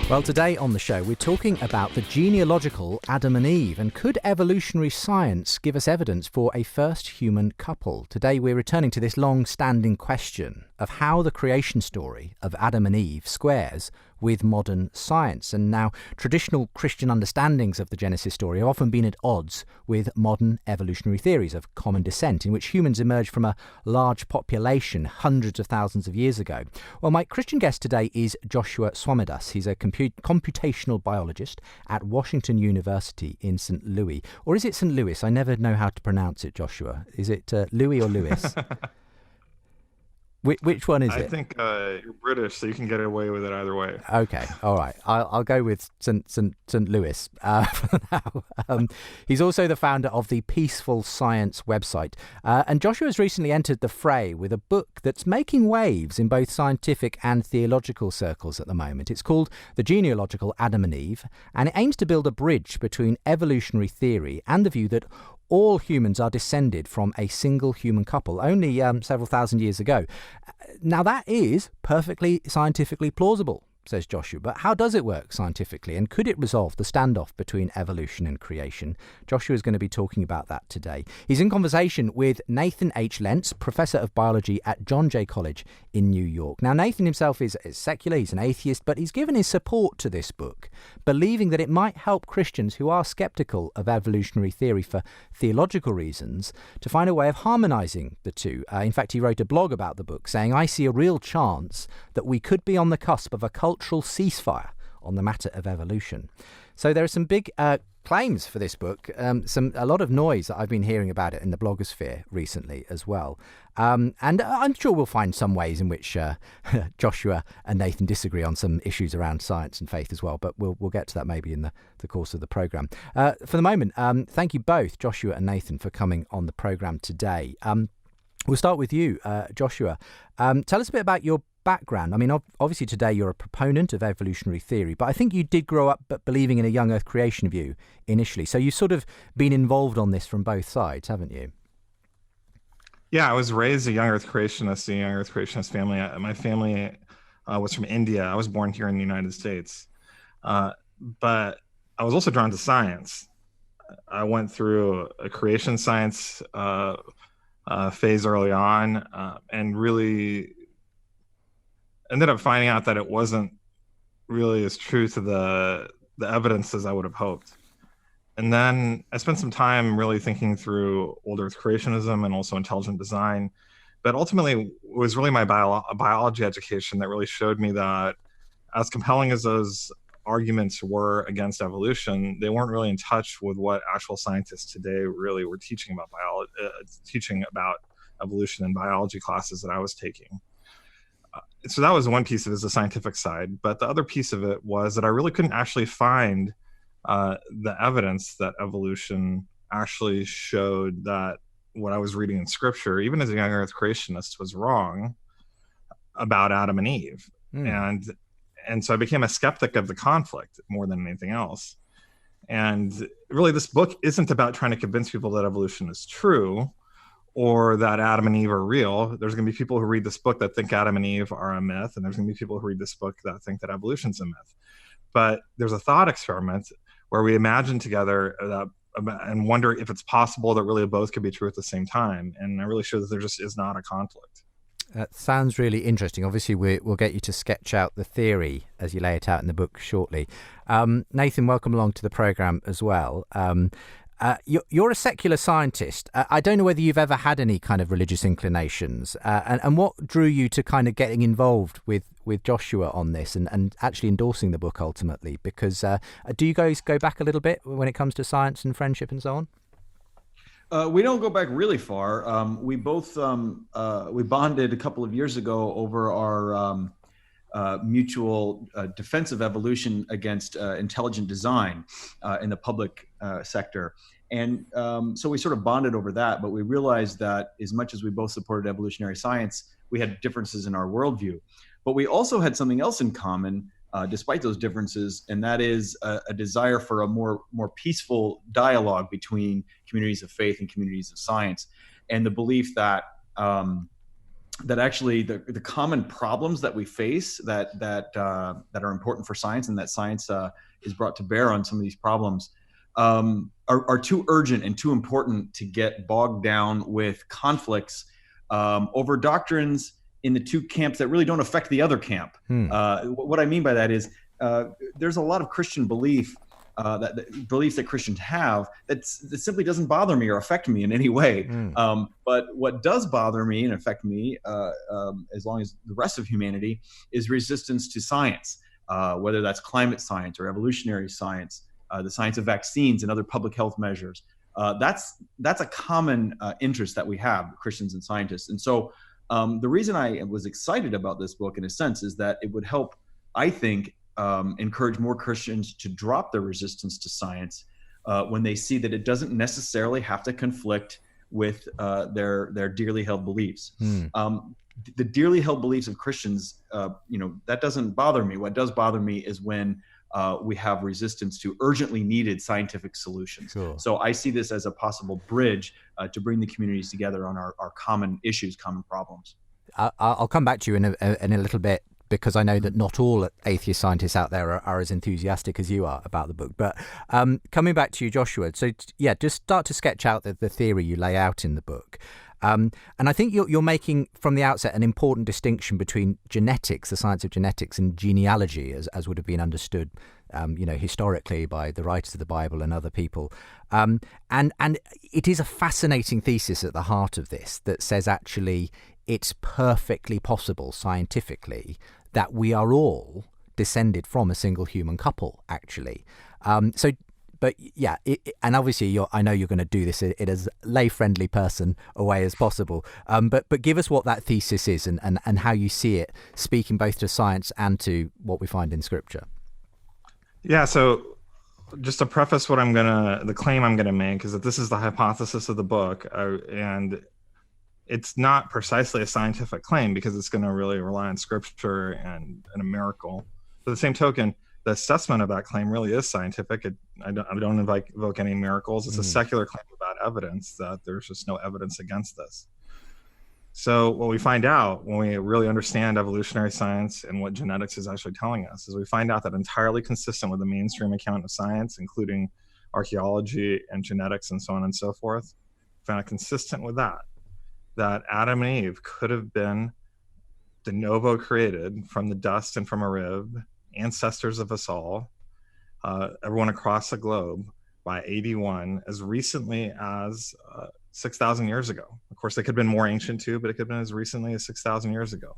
Well, today on the show, we're talking about the genealogical Adam and Eve, and could evolutionary science give us evidence for a first human couple? Today, we're returning to this long-standing question of how the creation story of Adam and Eve squares with modern science. And now, traditional Christian understandings of the Genesis story have often been at odds with modern evolutionary theories of common descent, in which humans emerged from a large population hundreds of thousands of years ago. Well, my Christian guest today is Joshua Swamidass. He's a computational biologist at Washington University in St. Louis. Or is it St. Louis? I never know how to pronounce it, Joshua. Is it Louis or Lewis? Which one is it? I think you're British, so you can get away with it either way. Okay, all right. I'll go with St. Louis for now. He's also the founder of the Peaceful Science website. And Joshua has recently entered the fray with a book that's making waves in both scientific and theological circles at the moment. It's called The Genealogical Adam and Eve, and it aims to build a bridge between evolutionary theory and the view that all humans are descended from a single human couple only several thousand years ago. Now, that is perfectly scientifically plausible, says Joshua, but how does it work scientifically, and could it resolve the standoff between evolution and creation? Joshua is going to be talking about that today. He's in conversation with Nathan H. Lents, Professor of Biology at John Jay College in New York. Now, Nathan himself is secular, he's an atheist, but he's given his support to this book, believing that it might help Christians who are sceptical of evolutionary theory for theological reasons to find a way of harmonizing the two. In fact, he wrote a blog about the book saying, "I see a real chance that we could be on the cusp of a cultural ceasefire on the matter of evolution." So there are some big claims for this book, a lot of noise that I've been hearing about it in the blogosphere recently as well. And I'm sure we'll find some ways in which Joshua and Nathan disagree on some issues around science and faith as well, but we'll get to that maybe in the course of the programme. For the moment, thank you both, Joshua and Nathan, for coming on the programme today. We'll start with you, Joshua. Tell us a bit about your background. I mean, obviously today you're a proponent of evolutionary theory, but I think you did grow up believing in a young Earth creation view initially. So you've sort of been involved on this from both sides, haven't you? Yeah, I was raised a young Earth creationist, a young Earth creationist family. My family was from India. I was born here in the United States. But I was also drawn to science. I went through a creation science phase early on and really ended up finding out that it wasn't really as true to the evidence as I would have hoped. And then I spent some time really thinking through old Earth creationism and also intelligent design. But ultimately, it was really my biology education that really showed me that, as compelling as those arguments were against evolution, they weren't really in touch with what actual scientists today really were teaching about evolution in biology classes that I was taking. So that was one piece of it, is the scientific side. But the other piece of it was that I really couldn't actually find the evidence that evolution actually showed that what I was reading in scripture, even as a young Earth creationist, was wrong about Adam and Eve. And so I became a skeptic of the conflict more than anything else. And really, this book isn't about trying to convince people that evolution is true or that Adam and Eve are real. There's going to be people who read this book that think Adam and Eve are a myth, and there's going to be people who read this book that think that evolution's a myth. But there's a thought experiment where we imagine together and wonder if it's possible that really both could be true at the same time. And I really show that there just is not a conflict. That sounds really interesting. Obviously, we'll get you to sketch out the theory as you lay it out in the book shortly. Nathan, welcome along to the programme as well. You're a secular scientist. I don't know whether you've ever had any kind of religious inclinations, and what drew you to kind of getting involved with Joshua on this and actually endorsing the book ultimately? Because do you guys go back a little bit when it comes to science and friendship and so on? We don't go back really far. We both we bonded a couple of years ago over our mutual defense of evolution against intelligent design in the public sector. And so we sort of bonded over that, but we realized that as much as we both supported evolutionary science, we had differences in our worldview. But we also had something else in common, despite those differences, and that is a desire for a more peaceful dialogue between communities of faith and communities of science, and the belief that that actually the common problems that we face that are important for science, and that science is brought to bear on some of these problems, are too urgent and too important to get bogged down with conflicts over doctrines in the two camps that really don't affect the other camp. What I mean by that is there's a lot of Christian beliefs that Christians have that simply doesn't bother me or affect me in any way. But what does bother me and affect me, as long as the rest of humanity, is resistance to science, whether that's climate science or evolutionary science, the science of vaccines and other public health measures. That's a common interest that we have, Christians and scientists. And so the reason I was excited about this book, in a sense, is that it would help, I think, encourage more Christians to drop their resistance to science when they see that it doesn't necessarily have to conflict with their dearly held beliefs. The dearly held beliefs of Christians, that doesn't bother me. What does bother me is when we have resistance to urgently needed scientific solutions. Sure. So I see this as a possible bridge to bring the communities together on our common issues, common problems. I'll come back to you in a little bit, because I know that not all atheist scientists out there are as enthusiastic as you are about the book. But coming back to you, Joshua, so just start to sketch out the theory you lay out in the book. And I think you're making from the outset an important distinction between genetics, the science of genetics, and genealogy, as would have been understood, historically by the writers of the Bible and other people. And it is a fascinating thesis at the heart of this that says actually it's perfectly possible scientifically that we are all descended from a single human couple, actually. And obviously I know you're going to do this in as lay-friendly person a way as possible. But give us what that thesis is and how you see it speaking both to science and to what we find in Scripture. Yeah, so just to preface the claim I'm going to make is that this is the hypothesis of the book, and it's not precisely a scientific claim because it's going to really rely on Scripture and a miracle. By the same token, the assessment of that claim really is scientific. I don't invoke any miracles. It's a secular claim about evidence, that there's just no evidence against this. So what we find out when we really understand evolutionary science and what genetics is actually telling us is we find out that entirely consistent with the mainstream account of science, including archaeology and genetics and so on and so forth, found it consistent with that Adam and Eve could have been de novo created from the dust and from a rib, ancestors of us all, everyone across the globe, by 81, as recently as 6,000 years ago. Of course, they could have been more ancient too, but it could have been as recently as 6,000 years ago.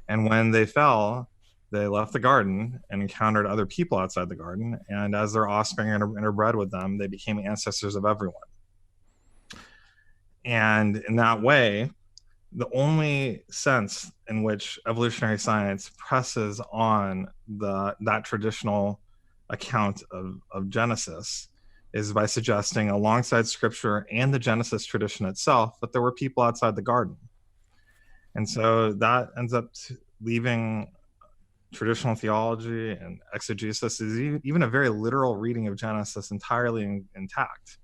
And when they fell, they left the garden and encountered other people outside the garden. And as their offspring interbred with them, they became ancestors of everyone. And in that way, the only sense in which evolutionary science presses on that traditional account of Genesis is by suggesting, alongside Scripture and the Genesis tradition itself, that there were people outside the garden. And so that ends up leaving traditional theology and exegesis, is even a very literal reading of Genesis, entirely intact.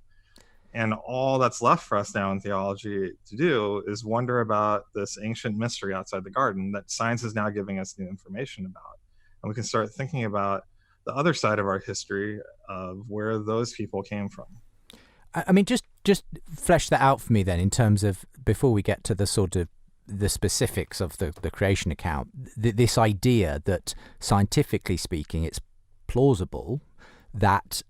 And all that's left for us now in theology to do is wonder about this ancient mystery outside the garden that science is now giving us new information about. And we can start thinking about the other side of our history of where those people came from. I mean, just flesh that out for me then, in terms of, before we get to the sort of the specifics of the creation account, this idea that scientifically speaking, it's plausible that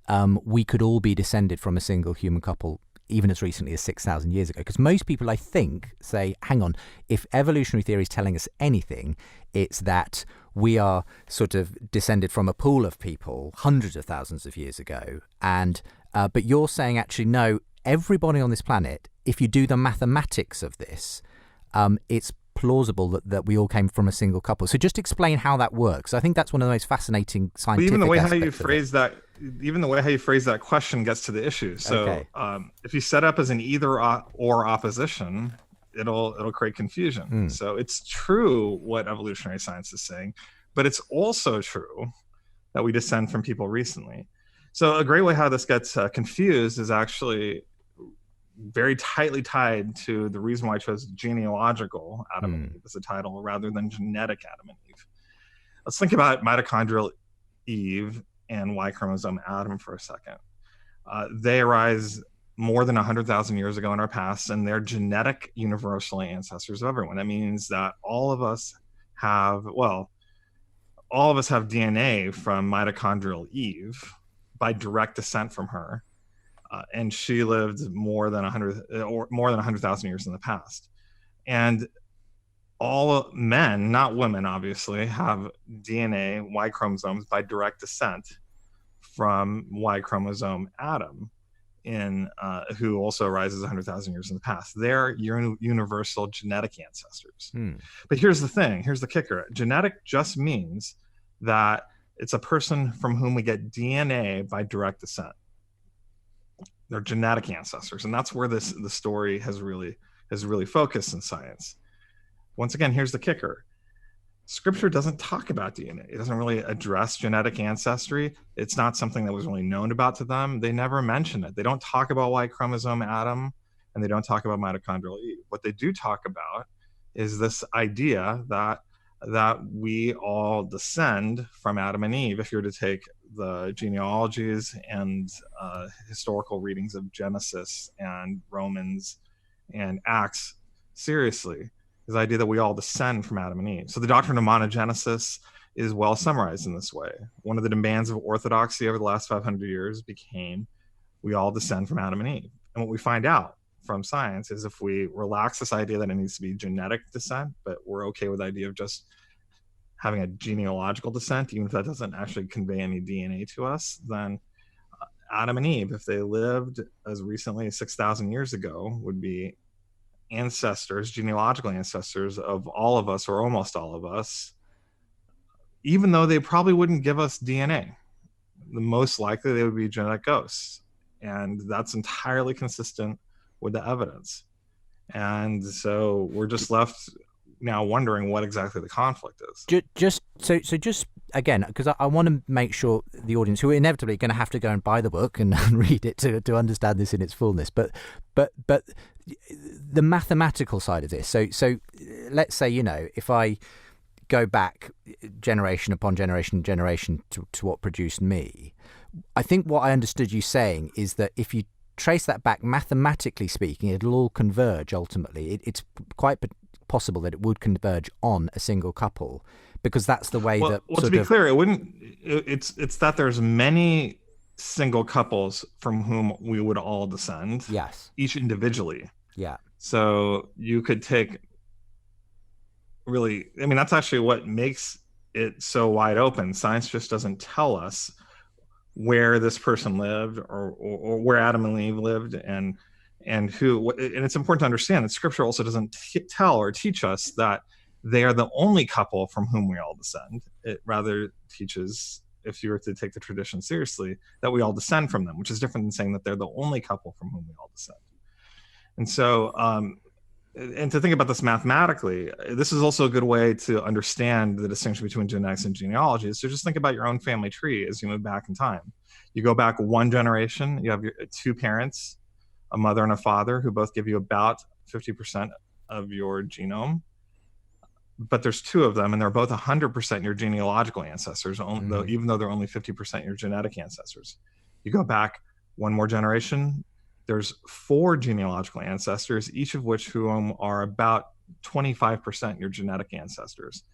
we could all be descended from a single human couple even as recently as 6,000 years ago. Because most people, I think, say, hang on, if evolutionary theory is telling us anything, it's that we are sort of descended from a pool of people hundreds of thousands of years ago. And but you're saying, actually, no, everybody on this planet, if you do the mathematics of this, it's plausible that we all came from a single couple. So just explain how that works. I think that's one of the most fascinating scientific even the way aspects how you phrase that, even the way how you phrase that question gets to the issue. So Okay. If you set up as an either or opposition, it'll create confusion. So it's true what evolutionary science is saying, but it's also true that we descend from people recently. So a great way how this gets confused is actually very tightly tied to the reason why I chose genealogical Adam and Eve as a title rather than genetic Adam and Eve. Let's think about mitochondrial Eve and Y chromosome Adam for a second. They arise more than 100,000 years ago in our past, and they're genetic universal ancestors of everyone. That means that all of us have DNA from mitochondrial Eve by direct descent from her. And she lived more than 100,000 years in the past. And all men, not women, obviously, have DNA, Y chromosomes by direct descent from Y chromosome Adam, who also arises 100,000 years in the past. They're universal genetic ancestors. But here's the thing, here's the kicker. Genetic just means that it's a person from whom we get DNA by direct descent. They're genetic ancestors, and that's where the story has really focused in science. Once again, here's the kicker. Scripture doesn't talk about DNA. It doesn't really address genetic ancestry. It's not something that was really known about to them. They never mention it. They don't talk about Y chromosome Adam, and they don't talk about mitochondrial Eve. What they do talk about is this idea that we all descend from Adam and Eve. If you were to take the genealogies and historical readings of Genesis and Romans and Acts seriously, is the idea that we all descend from Adam and Eve. So the doctrine of monogenesis is well summarized in this way. One of the demands of orthodoxy over the last 500 years became we all descend from Adam and Eve. And what we find out from science is if we relax this idea that it needs to be genetic descent, but we're okay with the idea of just having a genealogical descent, even if that doesn't actually convey any DNA to us, then Adam and Eve, if they lived as recently as 6,000 years ago, would be ancestors, genealogical ancestors of all of us or almost all of us, even though they probably wouldn't give us DNA. The most likely they would be genetic ghosts. And that's entirely consistent with the evidence. And so we're just left now wondering what exactly the conflict is. Just again, because I want to make sure the audience, who are inevitably going to have to go and buy the book and read it to understand this in its fullness, but the mathematical side of this. So let's say, if I go back generation upon generation to what produced me, I think what I understood you saying is that if you trace that back, mathematically speaking, it'll all converge ultimately. It's quite possible that it would converge on a single couple, because that's the way that. Well, to be clear, it wouldn't. It's that there's many single couples from whom we would all descend. Yes. Each individually. Yeah. So you could take. Really, I mean, that's actually what makes it so wide open. Science just doesn't tell us where this person lived or where Adam and Eve lived and who. And it's important to understand that Scripture also doesn't tell or teach us that they are the only couple from whom we all descend. It rather teaches, if you were to take the tradition seriously, that we all descend from them, which is different than saying that they're the only couple from whom we all descend. And so, and to think about this mathematically, this is also a good way to understand the distinction between genetics and genealogy. So just think about your own family tree as you move back in time. You go back one generation, you have your two parents, a mother and a father, who both give you about 50% of your genome. But there's two of them, and they're both 100% your genealogical ancestors, even though they're only 50% your genetic ancestors. You go back one more generation, there's four genealogical ancestors, each of whom are about 25% your genetic ancestors.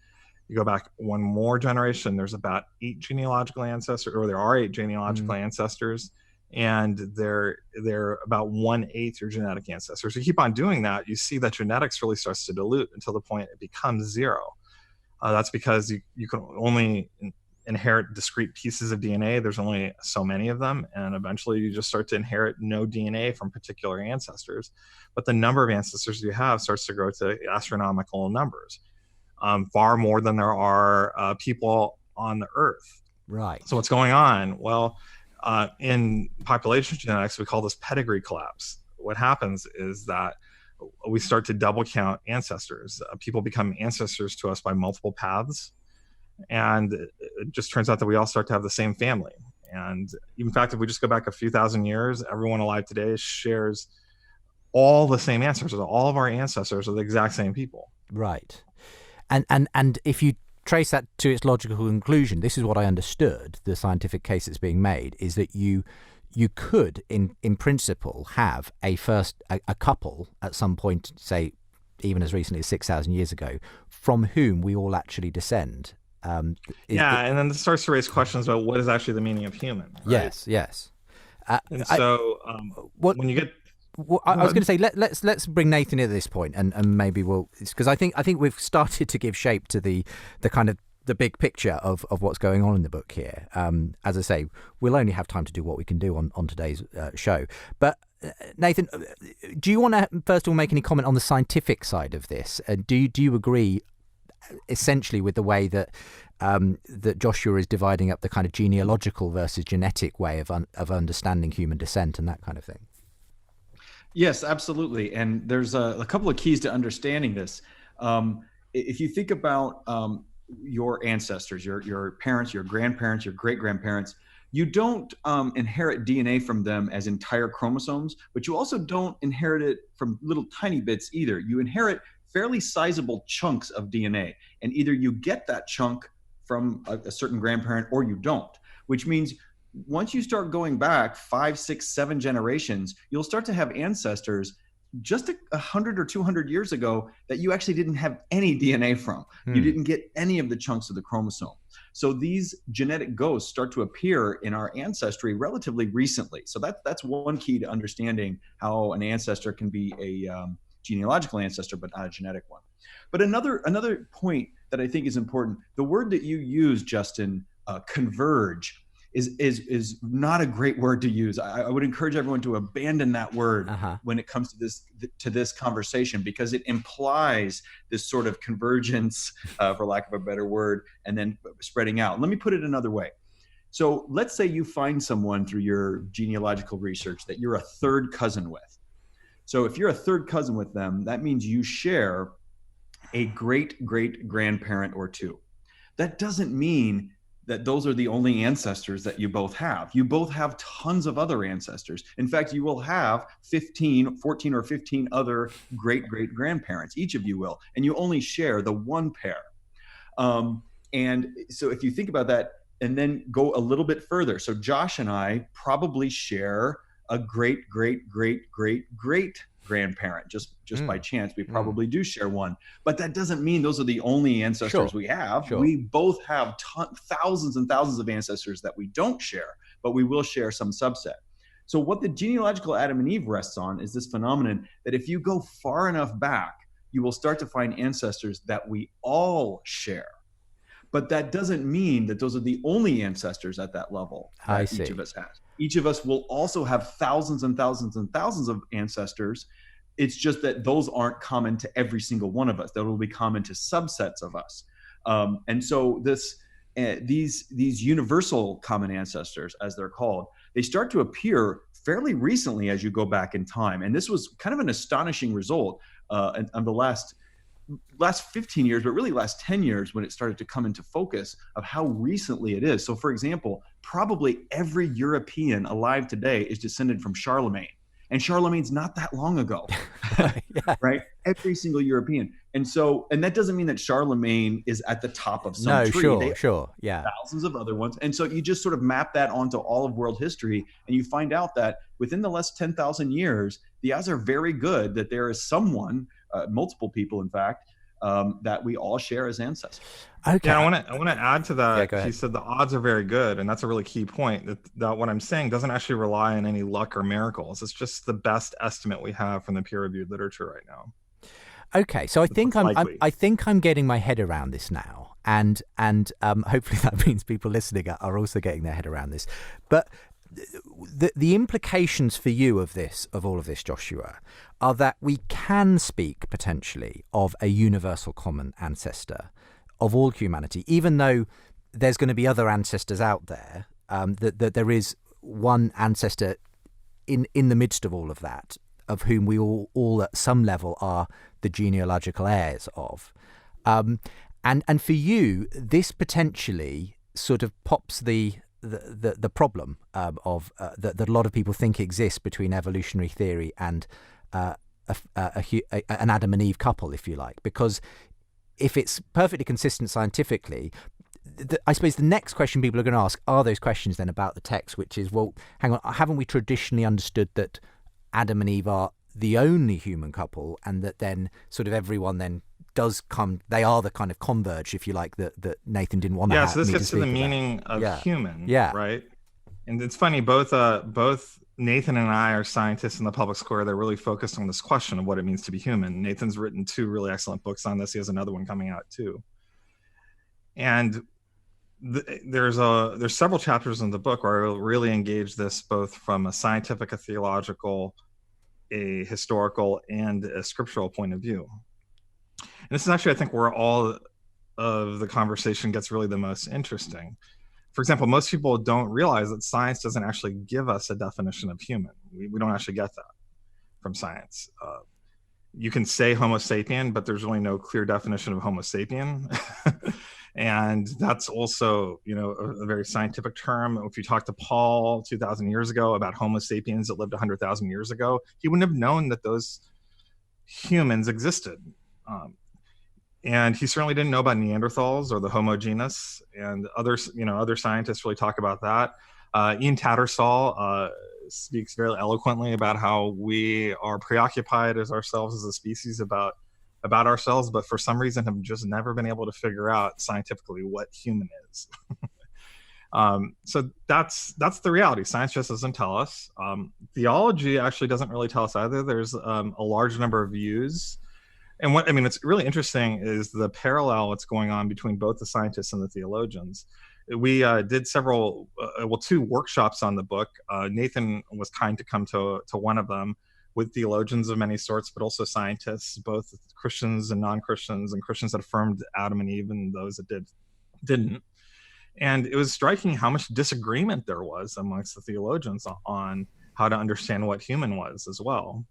You go back one more generation, there's about 8 genealogical ancestors, or there are 8 genealogical ancestors, and they're about 1/8 your genetic ancestors. So you keep on doing that, you see that genetics really starts to dilute until the point it becomes 0. That's because you can only inherit discrete pieces of DNA. There's only so many of them, and eventually you just start to inherit no DNA from particular ancestors. But the number of ancestors you have starts to grow to astronomical numbers, far more than there are people on the Earth. Right. So what's going on? Well, in population genetics, we call this pedigree collapse. What happens is that we start to double count ancestors. People become ancestors to us by multiple paths. And it just turns out that we all start to have the same family. And in fact, if we just go back a few thousand years, everyone alive today shares all the same ancestors. All of our ancestors are the exact same people. Right. And if you trace that to its logical conclusion, this is what I understood, the scientific case that's being made, is that you could, in principle, have a couple at some point, say, even as recently as 6,000 years ago, from whom we all actually descend. And then this starts to raise questions about what is actually the meaning of human. Right? Yes. And so when you get... Well, I was going to say let's bring Nathan in at this point, and maybe we'll, because I think we've started to give shape to the kind of the big picture of what's going on in the book here. As I say, we'll only have time to do what we can do on today's show. But Nathan, do you want to first of all make any comment on the scientific side of this? Do you agree essentially with the way that that Joshua is dividing up the kind of genealogical versus genetic way of understanding human descent and that kind of thing? Yes, absolutely. And there's a couple of keys to understanding this. If you think about your ancestors, your parents, your grandparents, your great-grandparents, you don't inherit DNA from them as entire chromosomes, but you also don't inherit it from little tiny bits either. You inherit fairly sizable chunks of DNA, and either you get that chunk from a certain grandparent or you don't, which means once you start going back 5, 6, 7 generations, you'll start to have ancestors just 100 or 200 years ago that you actually didn't have any DNA from. You didn't get any of the chunks of the chromosome. So these genetic ghosts start to appear in our ancestry relatively recently. So that's one key to understanding how an ancestor can be a genealogical ancestor, but not a genetic one. But another point that I think is important, the word that you use, Justin, converge, is not a great word to use. I would encourage everyone to abandon that word when it comes to this conversation, because it implies this sort of convergence, for lack of a better word, and then spreading out. Let me put it another way. So let's say you find someone through your genealogical research that you're a third cousin with. So if you're a third cousin with them, that means you share a great-great-grandparent or two. That doesn't mean that those are the only ancestors that you both have. You both have tons of other ancestors. In fact, you will have 14 or 15 other great-great-grandparents, each of you will, and you only share the one pair. And so if you think about that and then go a little bit further, so Josh and I probably share a great-great-great-great-grandparent. Just by chance, we probably do share one. But that doesn't mean those are the only ancestors we have. Sure. We both have thousands and thousands of ancestors that we don't share, but we will share some subset. So what the genealogical Adam and Eve rests on is this phenomenon that if you go far enough back, you will start to find ancestors that we all share. But that doesn't mean that those are the only ancestors at that level that each of us has. Each of us will also have thousands and thousands and thousands of ancestors. It's just that those aren't common to every single one of us. That will be common to subsets of us. And so these universal common ancestors, as they're called, they start to appear fairly recently as you go back in time. And this was kind of an astonishing result on the last 15 years, but really last 10 years when it started to come into focus of how recently it is. So for example, probably every European alive today is descended from Charlemagne. And Charlemagne's not that long ago, right? Every single European. And that doesn't mean that Charlemagne is at the top of some tree. Sure. Yeah. Thousands of other ones. And so you just sort of map that onto all of world history, and you find out that within the last 10,000 years, the odds are very good that there is someone, multiple people, in fact, that we all share as ancestors. Okay. Yeah, I want to add to that. Yeah, he said the odds are very good, and that's a really key point. That what I'm saying doesn't actually rely on any luck or miracles. It's just the best estimate we have from the peer-reviewed literature right now. Okay, so I think I'm getting my head around this now, and hopefully that means people listening are also getting their head around this. But the implications for you of all of this, Joshua, are that we can speak potentially of a universal common ancestor of all humanity, even though there's going to be other ancestors out there. That there is one ancestor in the midst of all of that, of whom we all at some level are the genealogical heirs of. And for you, this potentially sort of pops the problem of that a lot of people think exists between evolutionary theory and an Adam and Eve couple, if you like, because if it's perfectly consistent scientifically, I suppose the next question people are going to ask are those questions then about the text, which is, well, hang on, haven't we traditionally understood that Adam and Eve are the only human couple, and that then sort of everyone then does come, they are the kind of converge, if you like, that Nathan didn't want to have. So this gets to the meaning of human, right? And it's funny, both Nathan and I are scientists in the public square. They're really focused on this question of what it means to be human. Nathan's written 2 really excellent books on this. He has another one coming out too. And there's several chapters in the book where I really engage this both from a scientific, a theological, a historical, and a scriptural point of view. And this is actually, I think, where all of the conversation gets really the most interesting. For example, most people don't realize that science doesn't actually give us a definition of human. We don't actually get that from science. You can say Homo sapien, but there's really no clear definition of Homo sapien. And that's also, a very scientific term. If you talk to Paul 2,000 years ago about Homo sapiens that lived 100,000 years ago, he wouldn't have known that those humans existed. And he certainly didn't know about Neanderthals or the Homo genus, and others. Other scientists really talk about that. Ian Tattersall speaks very eloquently about how we are preoccupied as ourselves as a species about ourselves, but for some reason have just never been able to figure out scientifically what human is. So that's the reality. Science just doesn't tell us. Theology actually doesn't really tell us either. There's a large number of views. And what's really interesting is the parallel that's going on between both the scientists and the theologians. We did 2 workshops on the book. Nathan was kind to come to one of them with theologians of many sorts, but also scientists, both Christians and non-Christians, and Christians that affirmed Adam and Eve and those that didn't. And it was striking how much disagreement there was amongst the theologians on how to understand what human was as well.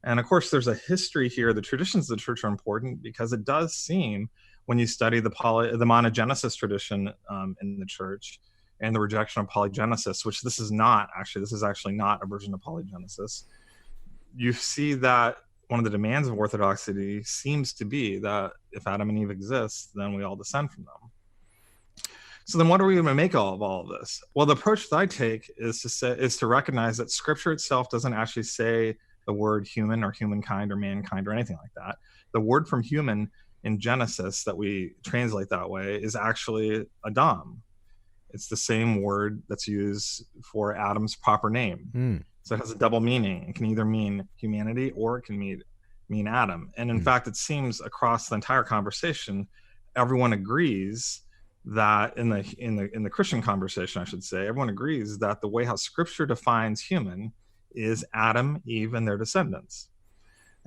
And of course, there's a history here. The traditions of the church are important because it does seem, when you study the monogenesis tradition in the church and the rejection of polygenesis, which this is actually not a version of polygenesis, you see that one of the demands of orthodoxy seems to be that if Adam and Eve exist, then we all descend from them. So then what are we going to make of all of this? Well, the approach that I take is to recognize that Scripture itself doesn't actually say the word human or humankind or mankind or anything like that. The word from human in Genesis that we translate that way is actually Adam. It's the same word that's used for Adam's proper name. So it has a double meaning. It can either mean humanity or it can mean Adam. And in fact, it seems across the entire conversation, everyone agrees that in the Christian conversation, I should say, everyone agrees that the way how Scripture defines human is Adam, Eve, and their descendants.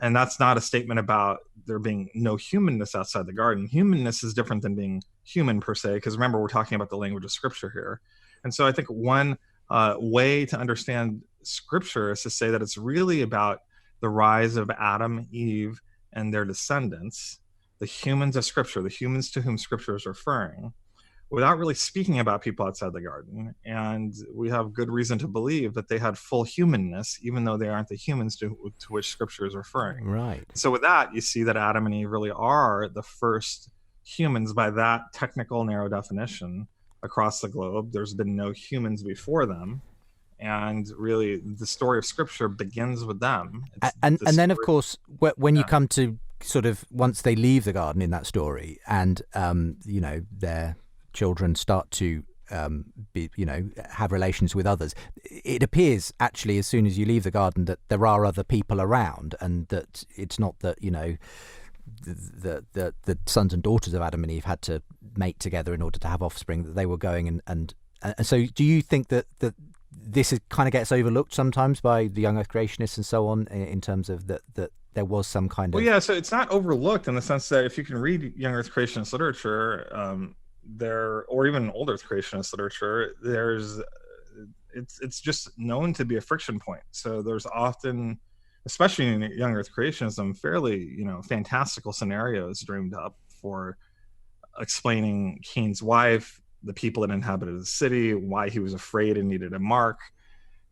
And that's not a statement about there being no humanness outside the garden. Humanness is different than being human per se, because remember, we're talking about the language of Scripture here. And so I think one way to understand Scripture is to say that it's really about the rise of Adam, Eve, and their descendants, the humans of Scripture, the humans to whom Scripture is referring, without really speaking about people outside the garden. And we have good reason to believe that they had full humanness, even though they aren't the humans to which Scripture is referring. Right. So with that, you see that Adam and Eve really are the first humans by that technical narrow definition across the globe. There's been no humans before them. And really, the story of Scripture begins with them. And then, of course, when you come to sort of once they leave the garden in that story, and their children start to have relations with others, it appears actually as soon as you leave the garden that there are other people around, and that it's not that the sons and daughters of Adam and Eve had to mate together in order to have offspring, that they were going and so do you think that this kind of gets overlooked sometimes by the young earth creationists and so on, in terms of that there was some kind of... Well, yeah, so it's not overlooked in the sense that if you can read young earth creationist literature, or even old earth creationist literature, it's just known to be a friction point. So there's often, especially in young earth creationism, fairly fantastical scenarios dreamed up for explaining Cain's wife, the people that inhabited the city, why he was afraid and needed a mark.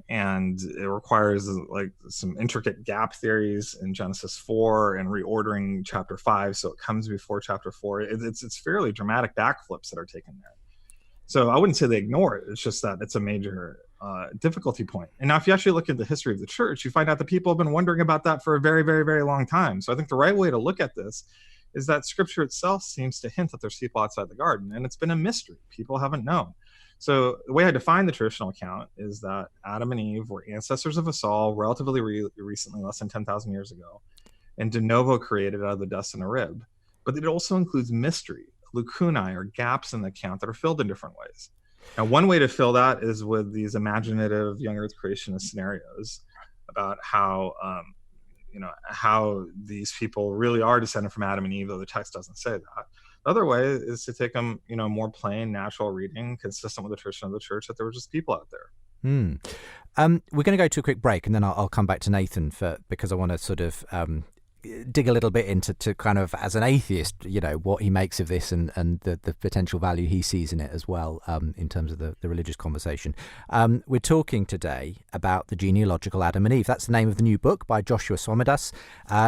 and it requires like some intricate gap theories in Genesis 4 and reordering chapter 5 so it comes before chapter 4. It's fairly dramatic backflips that are taken there. So I wouldn't say they ignore it. It's just that it's a major difficulty point. And now if you actually look at the history of the church, you find out that people have been wondering about that for a very, very, very long time. So I think the right way to look at this is that scripture itself seems to hint that there's people outside the garden, and it's been a mystery. People haven't known. So the way I define the traditional account is that Adam and Eve were ancestors of us all relatively recently, less than 10,000 years ago, and de novo created out of the dust in a rib. But it also includes mystery, lacunae, or gaps in the account that are filled in different ways. Now, one way to fill that is with these imaginative young earth creationist scenarios about how these people really are descended from Adam and Eve, though the text doesn't say that. The other way is to take them, more plain, natural reading, consistent with the tradition of the church, that there were just people out there. We're going to go to a quick break, and then I'll come back to Nathan because I want to sort of dig a little bit into kind of, as an atheist, what he makes of this and the potential value he sees in it as well, in terms of the religious conversation. We're talking today about the Genealogical Adam and Eve. That's the name of the new book by Joshua Swamidass.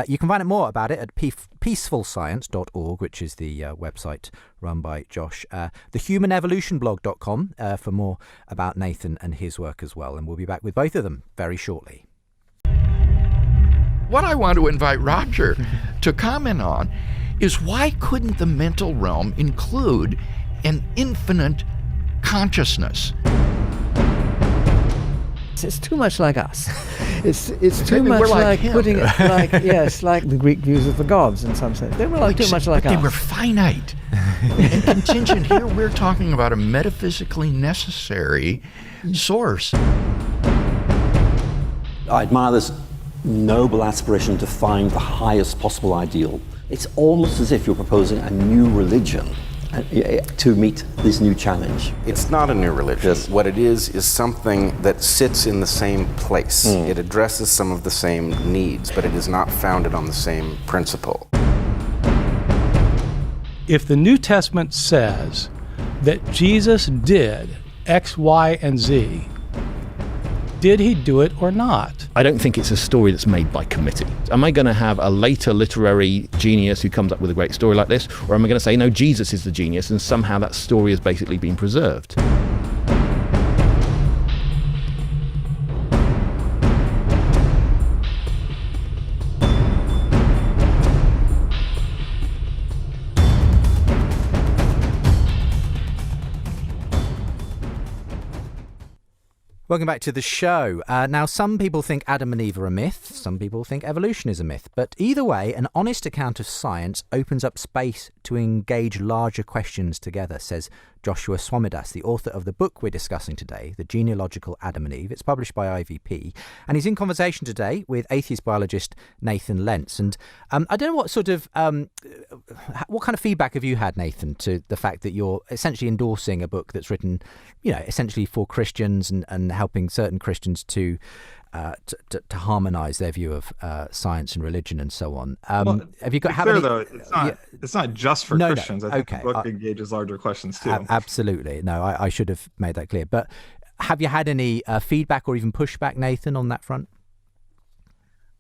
You can find out more about it at peacefullscience.org, which is the website run by Josh. Thehumanevolutionblog.com for more about Nathan and his work as well. And we'll be back with both of them very shortly. What I want to invite Roger to comment on is, why couldn't the mental realm include an infinite consciousness? It's too much like us. It's too much like putting it like the Greek views of the gods in some sense. They were too much like us. They were finite and contingent. Here we're talking about a metaphysically necessary source. I admire this noble aspiration to find the highest possible ideal. It's almost as if you're proposing a new religion to meet this new challenge. It's not a new religion. Yes. What it is something that sits in the same place. It addresses some of the same needs, but it is not founded on the same principle. If the New Testament says that Jesus did X, Y, and Z, did he do it or not? I don't think it's a story that's made by committee. Am I going to have a later literary genius who comes up with a great story like this? Or am I going to say, no, Jesus is the genius, and somehow that story has basically been preserved? Welcome back to the show. Now, some people think Adam and Eve are a myth. Some people think evolution is a myth. But either way, an honest account of science opens up space to engage larger questions together, says Joshua Swamidass, the author of the book we're discussing today, The Genealogical Adam and Eve. It's published by IVP. And he's in conversation today with atheist biologist Nathan Lents. And I don't know what kind of feedback have you had, Nathan, to the fact that you're essentially endorsing a book that's written, essentially for Christians and helping certain Christians to harmonise their view of science and religion and so on. Have you got? It's not just for Christians. I think the book engages larger questions too. Absolutely. No, I should have made that clear. But have you had any feedback or even pushback, Nathan, on that front?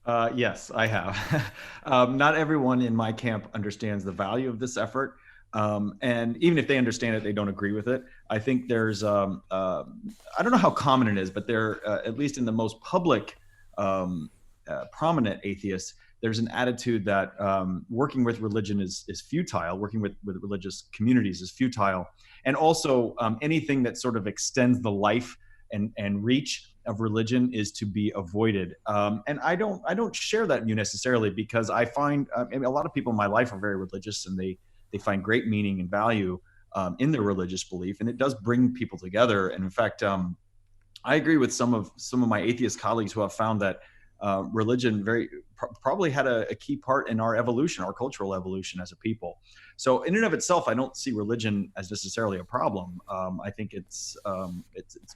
Yes, I have. Not everyone in my camp understands the value of this effort. And even if they understand it, they don't agree with it. I think there's, I don't know how common it is, but there, at least in the most public, prominent atheists, there's an attitude that working with religion is futile, working with religious communities is futile. And also anything that sort of extends the life and reach of religion is to be avoided. And I don't share that view necessarily, because I find a lot of people in my life are very religious, and they find great meaning and value in their religious belief, and it does bring people together. And in fact, I agree with some of my atheist colleagues who have found that religion probably had a key part in our evolution, our cultural evolution as a people. So in and of itself, I don't see religion as necessarily a problem. I think its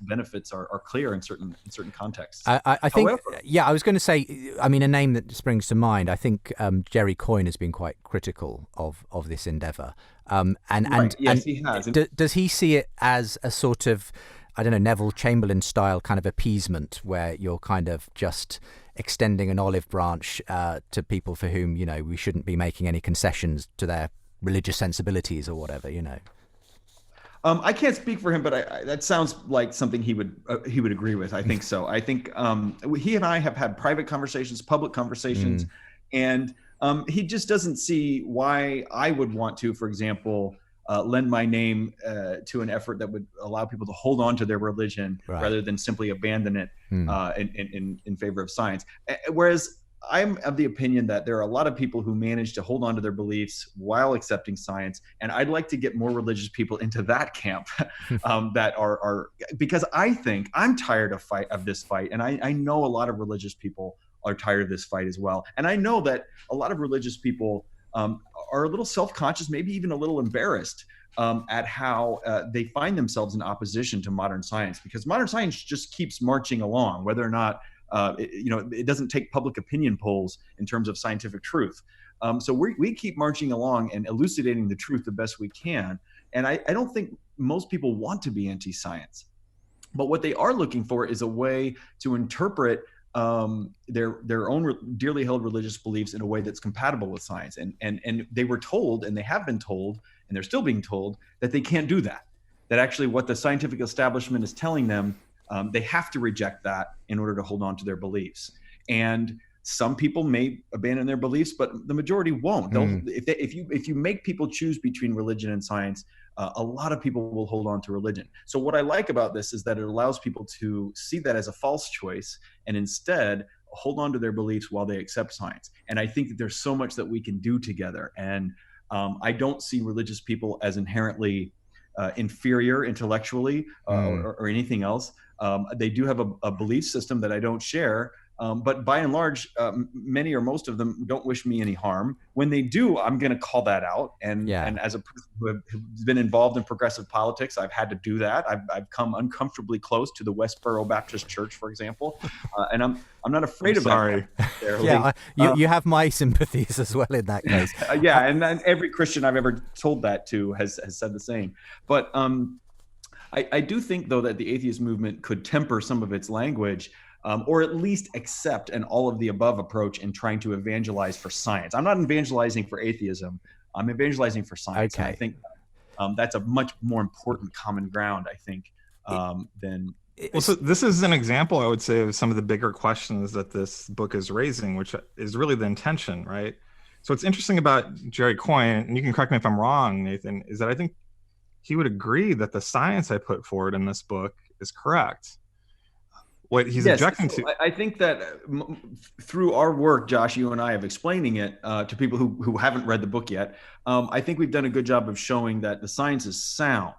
benefits are clear in certain contexts. I think, however, I was going to say, a name that springs to mind, I think Jerry Coyne has been quite critical of this endeavour. Yes, he has. Does he see it as a sort of I don't know, Neville Chamberlain style kind of appeasement, where you're kind of just extending an olive branch to people for whom, you know, we shouldn't be making any concessions to their religious sensibilities or whatever, you know. I can't speak for him, but that sounds like something he would agree with. I think so. I think he and I have had private conversations, public conversations, and he just doesn't see why I would want to, for example, lend my name to an effort that would allow people to hold on to their religion rather than simply abandon it in favor of science. Whereas I'm of the opinion that there are a lot of people who manage to hold on to their beliefs while accepting science, and I'd like to get more religious people into that camp that are because I think I'm tired of this fight, and I know a lot of religious people are tired of this fight as well, and I know that a lot of religious people are a little self-conscious, maybe even a little embarrassed at how they find themselves in opposition to modern science, because modern science just keeps marching along, whether or not it doesn't take public opinion polls in terms of scientific truth. So we keep marching along and elucidating the truth the best we can. And I don't think most people want to be anti-science. But what they are looking for is a way to interpret their own dearly held religious beliefs in a way that's compatible with science. And they were told, and they have been told, and they're still being told, that they can't do that. That actually what the scientific establishment is telling them, they have to reject that in order to hold on to their beliefs. And some people may abandon their beliefs, but the majority won't. If you make people choose between religion and science, a lot of people will hold on to religion. So what I like about this is that it allows people to see that as a false choice and instead hold on to their beliefs while they accept science. And I think that there's so much that we can do together. And I don't see religious people as inherently inferior intellectually or anything else. They do have a belief system that I don't share, but by and large, many or most of them don't wish me any harm. When they do, I'm going to call that out. And as a person who has been involved in progressive politics, I've had to do that. I've come uncomfortably close to the Westboro Baptist Church, for example, and I'm not afraid of that. You have my sympathies as well in that case. And every Christian I've ever told that to has said the same. But I do think, though, that the atheist movement could temper some of its language, or at least accept an all of the above approach in trying to evangelize for science. I'm not evangelizing for atheism. I'm evangelizing for science. Okay. And I think that's a much more important common ground, I think, than... Well, so this is an example, I would say, of some of the bigger questions that this book is raising, which is really the intention, right? So what's interesting about Jerry Coyne, and you can correct me if I'm wrong, Nathan, is that I think he would agree that the science I put forward in this book is correct. What he's objecting to. I think that through our work, Josh, you and I, of explaining it to people who haven't read the book yet, I think we've done a good job of showing that the science is sound.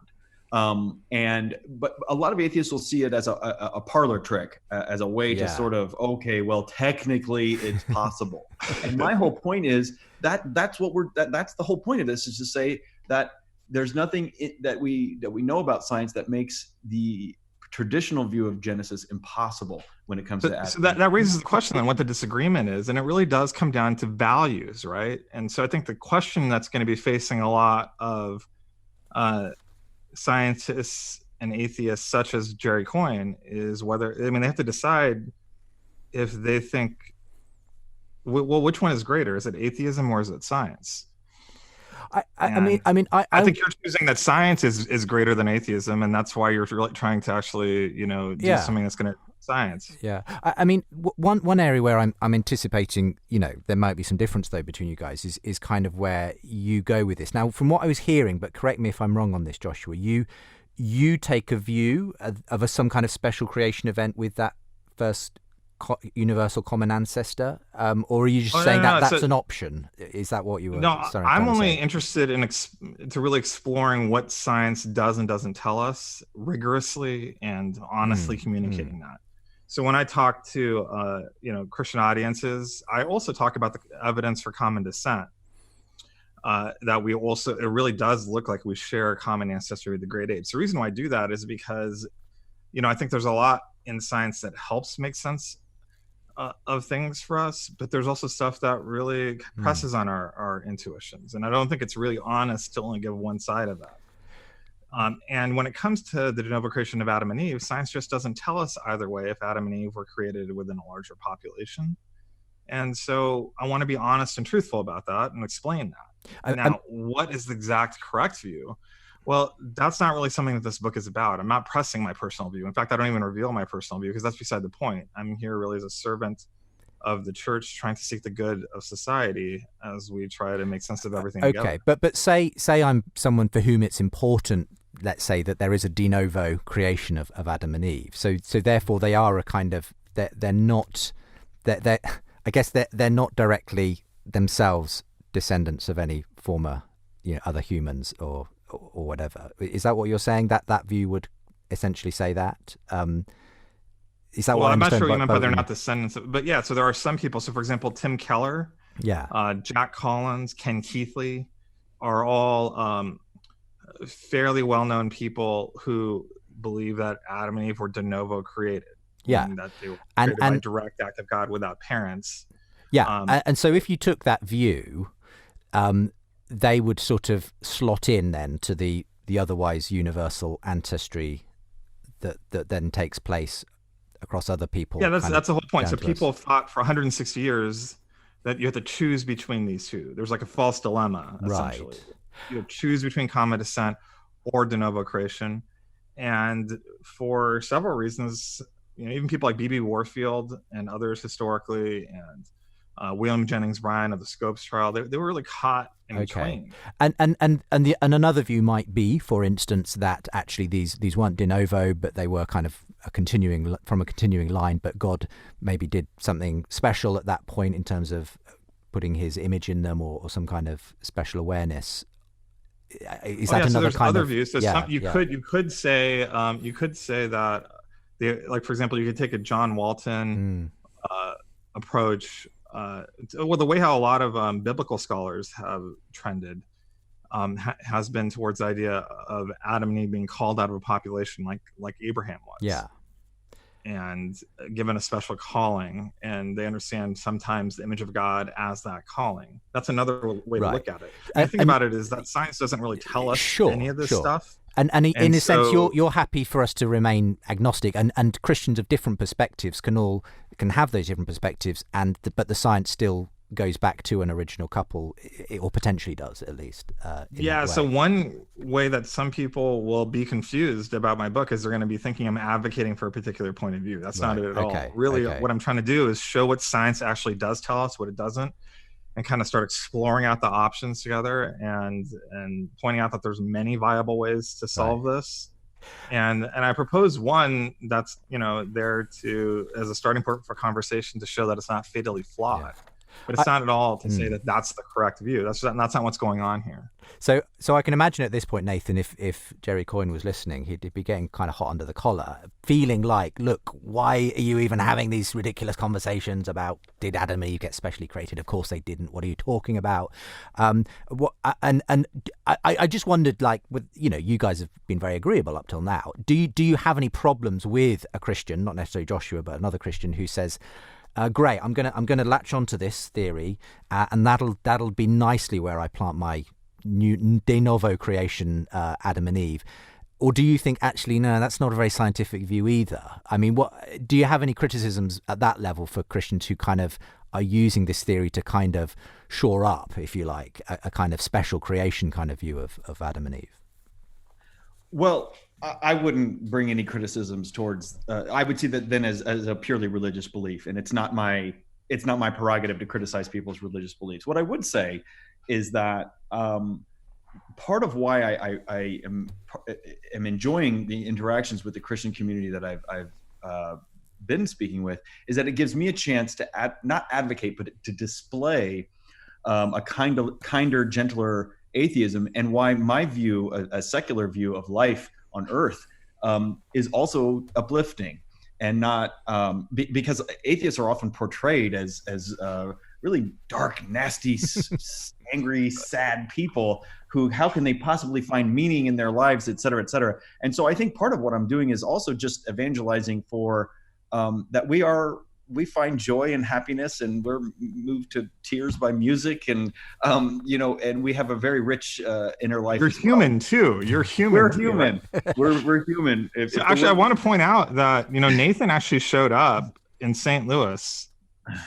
But a lot of atheists will see it as a parlor trick, as a way to sort of, okay, well, technically it's possible. And my whole point is that's the whole point of this, is to say that there's nothing that we know about science that makes the traditional view of Genesis impossible when it comes to so that raises the question on what the disagreement is, and it really does come down to values, right? And so I think the question that's going to be facing a lot of scientists and atheists such as Jerry Coyne is whether, I mean, they have to decide if they think, well, which one is greater? Is it atheism or is it science? I think you're choosing that science is greater than atheism, and that's why you're really trying to actually, do something that's going to science. Yeah, I mean, one area where I'm anticipating, there might be some difference though between you guys is kind of where you go with this. Now, from what I was hearing, but correct me if I'm wrong on this, Joshua, you take a view of some kind of special creation event with that first universal common ancestor, or are you just saying that's an option? Is that what you were? No, I'm only interested in really exploring what science does and doesn't tell us rigorously and honestly communicating that. So when I talk to Christian audiences, I also talk about the evidence for common descent. That we also, it really does look like we share a common ancestry with the great apes. The reason why I do that is because, I think there's a lot in science that helps make sense of things for us, but there's also stuff that really presses on our intuitions, and I don't think it's really honest to only give one side of that. And when it comes to the de novo creation of Adam and Eve, science just doesn't tell us either way if Adam and Eve were created within a larger population. And so I want to be honest and truthful about that and explain that. Now, what is the exact correct view? Well, that's not really something that this book is about. I'm not pressing my personal view. In fact, I don't even reveal my personal view because that's beside the point. I'm here really as a servant of the church, trying to seek the good of society as we try to make sense of everything together. But say I'm someone for whom it's important, let's say, that there is a de novo creation of Adam and Eve. So therefore they are a kind of, they're not directly themselves descendants of any former, other humans or whatever. Is that what you're saying? That view would essentially say that? Is that what I'm not sure what you meant by they're not descendants but yeah, so there are some people. So for example, Tim Keller, Jack Collins, Ken Keithley are all fairly well-known people who believe that Adam and Eve were de novo created. And that they were created by direct act of God without parents. And so if you took that view, they would sort of slot in then to the otherwise universal ancestry that then takes place across other people. Yeah, that's the whole point. So people have thought for 160 years that you have to choose between these two. There's like a false dilemma, essentially. You choose between common descent or de novo creation. And for several reasons, even people like B.B. Warfield and others historically, and William Jennings Bryan of the Scopes trial, they were really caught in between. And another view might be, for instance, that actually these weren't de novo, but they were kind of from a continuing line, but God maybe did something special at that point in terms of putting his image in them or some kind of special awareness. Is that another so there's kind other of views? You could say that like, for example, you could take a John Walton approach. The way how a lot of biblical scholars have trended has been towards the idea of Adam and Eve being called out of a population like Abraham was. And given a special calling, and they understand sometimes the image of God as that calling. That's another way to look at it. The thing about it is that science doesn't really tell us any of this stuff. And in a sense, you're happy for us to remain agnostic, and Christians of different perspectives can have those different perspectives, but the science still goes back to an original couple, or potentially does, at least. So one way that some people will be confused about my book is they're going to be thinking I'm advocating for a particular point of view. That's not it at all. Really, what I'm trying to do is show what science actually does tell us, what it doesn't, and kind of start exploring out the options together and pointing out that there's many viable ways to solve this. And I propose one that's there to as a starting point for conversation to show that it's not fatally flawed. But it's not at all to say that that's the correct view. That's not what's going on here. So I can imagine at this point, Nathan, if Jerry Coyne was listening, he'd be getting kind of hot under the collar, feeling like, look, why are you even having these ridiculous conversations about did Adam and Eve get specially created? Of course they didn't. What are you talking about? I just wondered, like, with you guys have been very agreeable up till now. Do you have any problems with a Christian, not necessarily Joshua, but another Christian who says, great, I'm gonna latch onto this theory, and that'll be nicely where I plant my new de novo creation, Adam and Eve? Or do you think actually no, that's not a very scientific view either? I mean, what do you have any criticisms at that level for Christians who kind of are using this theory to kind of shore up, if you like, a kind of special creation kind of view of Adam and Eve? Well, I wouldn't bring any criticisms towards. I would see that then as a purely religious belief, and it's not my prerogative to criticize people's religious beliefs. What I would say is that part of why I am enjoying the interactions with the Christian community that I've been speaking with is that it gives me a chance to not advocate, but to display a kinder, gentler atheism, and why my view, a secular view of life on earth, is also uplifting, and not because atheists are often portrayed as really dark, nasty, angry, sad people who, how can they possibly find meaning in their lives, et cetera, et cetera. And so I think part of what I'm doing is also just evangelizing for that we are we find joy and happiness, and we're moved to tears by music, and and we have a very rich inner life. You're human too. You're human. We're human. We're human. Actually, I want to point out that Nathan actually showed up in St. Louis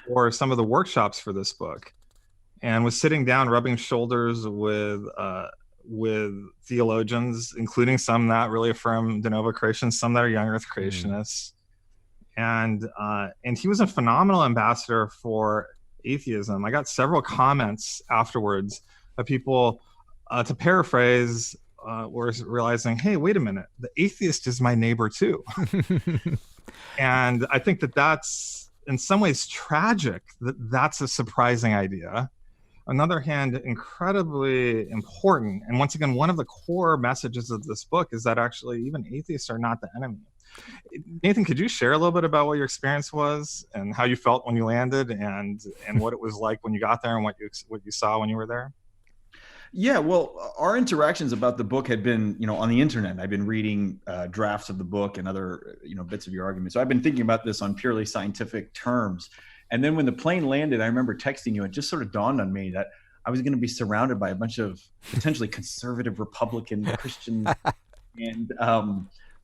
for some of the workshops for this book, and was sitting down, rubbing shoulders with theologians, including some that really affirm de novo creation, some that are young Earth creationists. And he was a phenomenal ambassador for atheism. I got several comments afterwards of people, to paraphrase, were realizing, hey, wait a minute, the atheist is my neighbor too. And I think that that's in some ways tragic, that's a surprising idea. On the other hand, incredibly important. And once again, one of the core messages of this book is that actually even atheists are not the enemy. Nathan, could you share a little bit about what your experience was and how you felt when you landed, and what it was like when you got there, and what you saw when you were there? Yeah, well, our interactions about the book had been, on the internet. I've been reading drafts of the book and other, bits of your argument. So I've been thinking about this on purely scientific terms. And then when the plane landed, I remember texting you. It just sort of dawned on me that I was going to be surrounded by a bunch of potentially conservative Republican Christians. And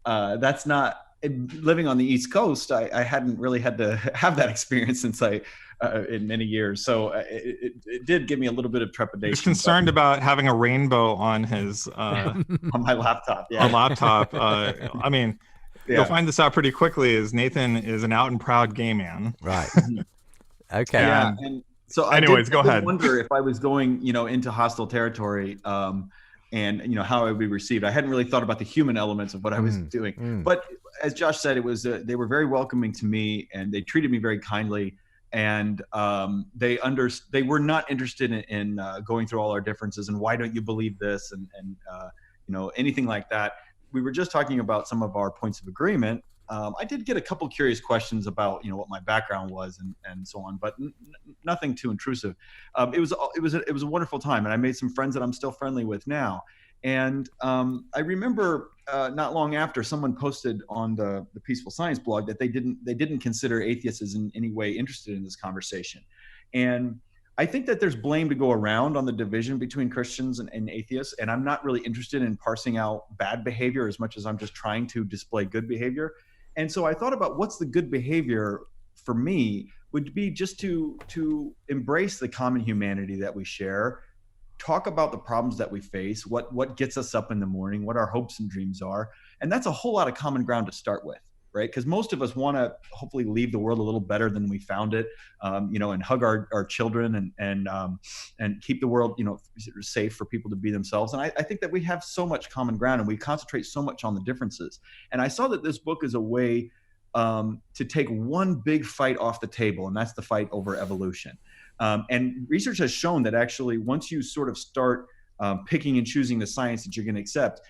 that's not, living on the East Coast, I hadn't really had to have that experience since in many years. So it did give me a little bit of trepidation. He's concerned about having a rainbow on his on my laptop. Yeah. On laptop. I mean, you'll find this out pretty quickly, is Nathan is an out and proud gay man. Right. Okay. Yeah. And so go ahead. I wonder if I was going, into hostile territory, and how I would be received. I hadn't really thought about the human elements of what I was doing. But as Josh said, it was they were very welcoming to me, and they treated me very kindly. And they were not interested in going through all our differences and why don't you believe this and anything like that. We were just talking about some of our points of agreement. I did get a couple curious questions about what my background was and so on, but nothing too intrusive. It was a wonderful time, and I made some friends that I'm still friendly with now. And I remember not long after, someone posted on the Peaceful Science blog that they didn't consider atheists as in any way interested in this conversation. And I think that there's blame to go around on the division between Christians and atheists, and I'm not really interested in parsing out bad behavior as much as I'm just trying to display good behavior. And so I thought about what's the good behavior for me would be just to embrace the common humanity that we share, talk about the problems that we face, what gets us up in the morning, what our hopes and dreams are. And that's a whole lot of common ground to start with, right? Because most of us want to hopefully leave the world a little better than we found it, and hug our children and keep the world, safe for people to be themselves. And I think that we have so much common ground, and we concentrate so much on the differences. And I saw that this book is a way to take one big fight off the table, and that's the fight over evolution. And research has shown that actually once you sort of start picking and choosing the science that you're going to accept,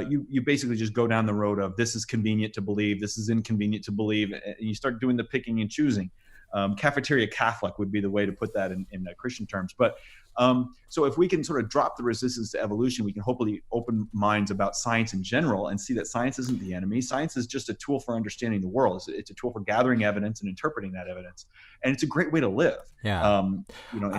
you basically just go down the road of this is convenient to believe, this is inconvenient to believe, and you start doing the picking and choosing. Cafeteria Catholic would be the way to put that in Christian terms. But so if we can sort of drop the resistance to evolution, we can hopefully open minds about science in general and see that science isn't the enemy. Science is just a tool for understanding the world. It's a tool for gathering evidence and interpreting that evidence. And it's a great way to live, in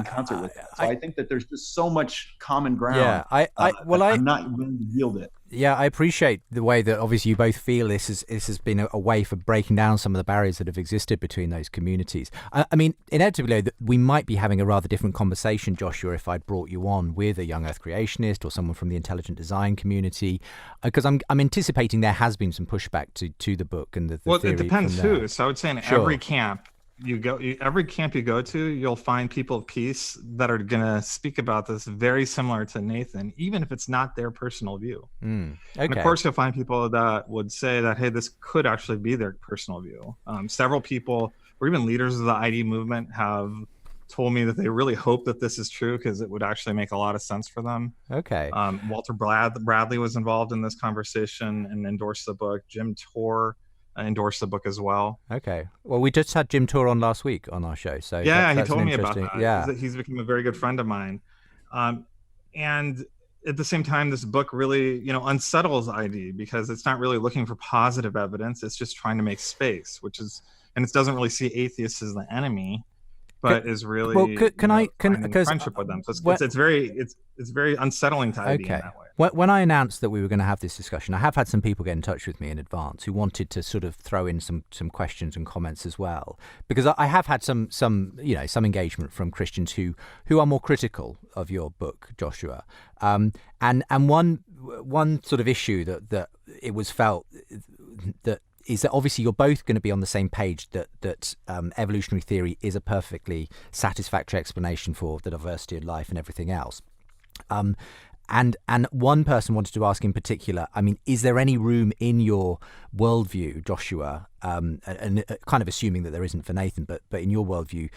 concert with that. So I think that there's just so much common ground. Yeah, I'm not willing to yield it. Yeah, I appreciate the way that obviously you both feel this has been a way for breaking down some of the barriers that have existed between those communities. I mean, inevitably, we might be having a rather different conversation, Joshua, if I'd brought you on with a young Earth creationist or someone from the intelligent design community, because I'm anticipating there has been some pushback to the book and the well, theory. It depends who. So I would say in Sure. every camp you go to, you'll find people of peace that are going to speak about this very similar to Nathan, even if it's not their personal view. Okay. And of course, you'll find people that would say that, hey, this could actually be their personal view. Several people, or even leaders of the ID movement, have told me that they really hope that this is true because it would actually make a lot of sense for them. Okay. Walter Bradley was involved in this conversation and endorsed the book. Jim Torr endorsed the book as well. Okay. Well, we just had Jim Torr on last week on our show. So yeah, that's he told me about interesting- that. Yeah. He's become a very good friend of mine. And at the same time, this book really, unsettles ID because it's not really looking for positive evidence. It's just trying to make space, which is and it doesn't really see atheists as the enemy, but is really finding friendship with them. So it's very unsettling to be in that way. When I announced that we were going to have this discussion, I have had some people get in touch with me in advance who wanted to sort of throw in some questions and comments as well, because I have had some engagement from Christians who are more critical of your book, Joshua. And one sort of issue that it was felt that is that obviously you're both going to be on the same page that evolutionary theory is a perfectly satisfactory explanation for the diversity of life and everything else. And one person wanted to ask in particular, I mean, is there any room in your worldview, Joshua, and kind of assuming that there isn't for Nathan, but in your worldview,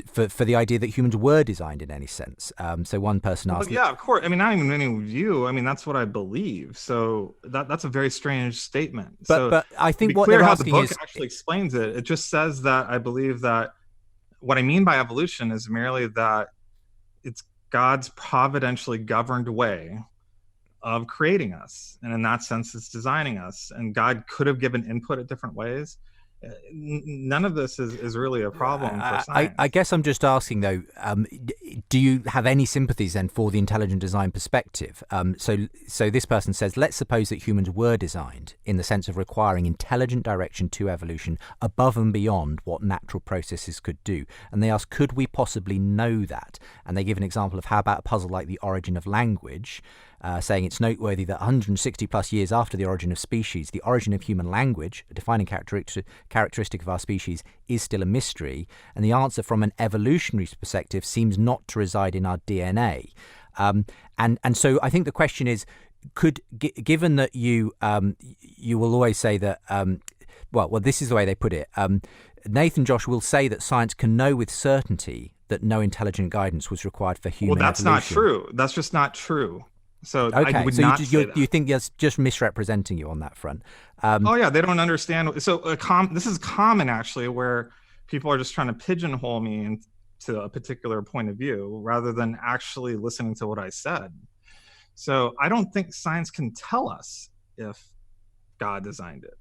for the idea that humans were designed in any sense? So one person asked... yeah, of course. I mean, not even any view. I mean, that's what I believe. So that's a very strange statement. But I think what they're asking how the book is... actually explains it. It just says that I believe that what I mean by evolution is merely that it's God's providentially governed way of creating us. And in that sense, it's designing us. And God could have given input at different ways. None of this is really a problem for science. I guess I'm just asking, though, do you have any sympathies then for the intelligent design perspective? So this person says, let's suppose that humans were designed in the sense of requiring intelligent direction to evolution above and beyond what natural processes could do. And they ask, could we possibly know that? And they give an example of how about a puzzle like the origin of language, saying it's noteworthy that 160 plus years after the origin of species, the origin of human language, a defining characteristic of our species, is still a mystery, and the answer from an evolutionary perspective seems not to reside in our DNA. And so I think the question is, given that you will always say that, well, this is the way they put it. Nathan Josh will say that science can know with certainty that no intelligent guidance was required for human evolution. Well, that's not true. That's just not true. So okay, I would not say that. You think that's just misrepresenting you on that front? Oh yeah, they don't understand. So this is common actually, where people are just trying to pigeonhole me into a particular point of view rather than actually listening to what I said. So I don't think science can tell us if God designed it.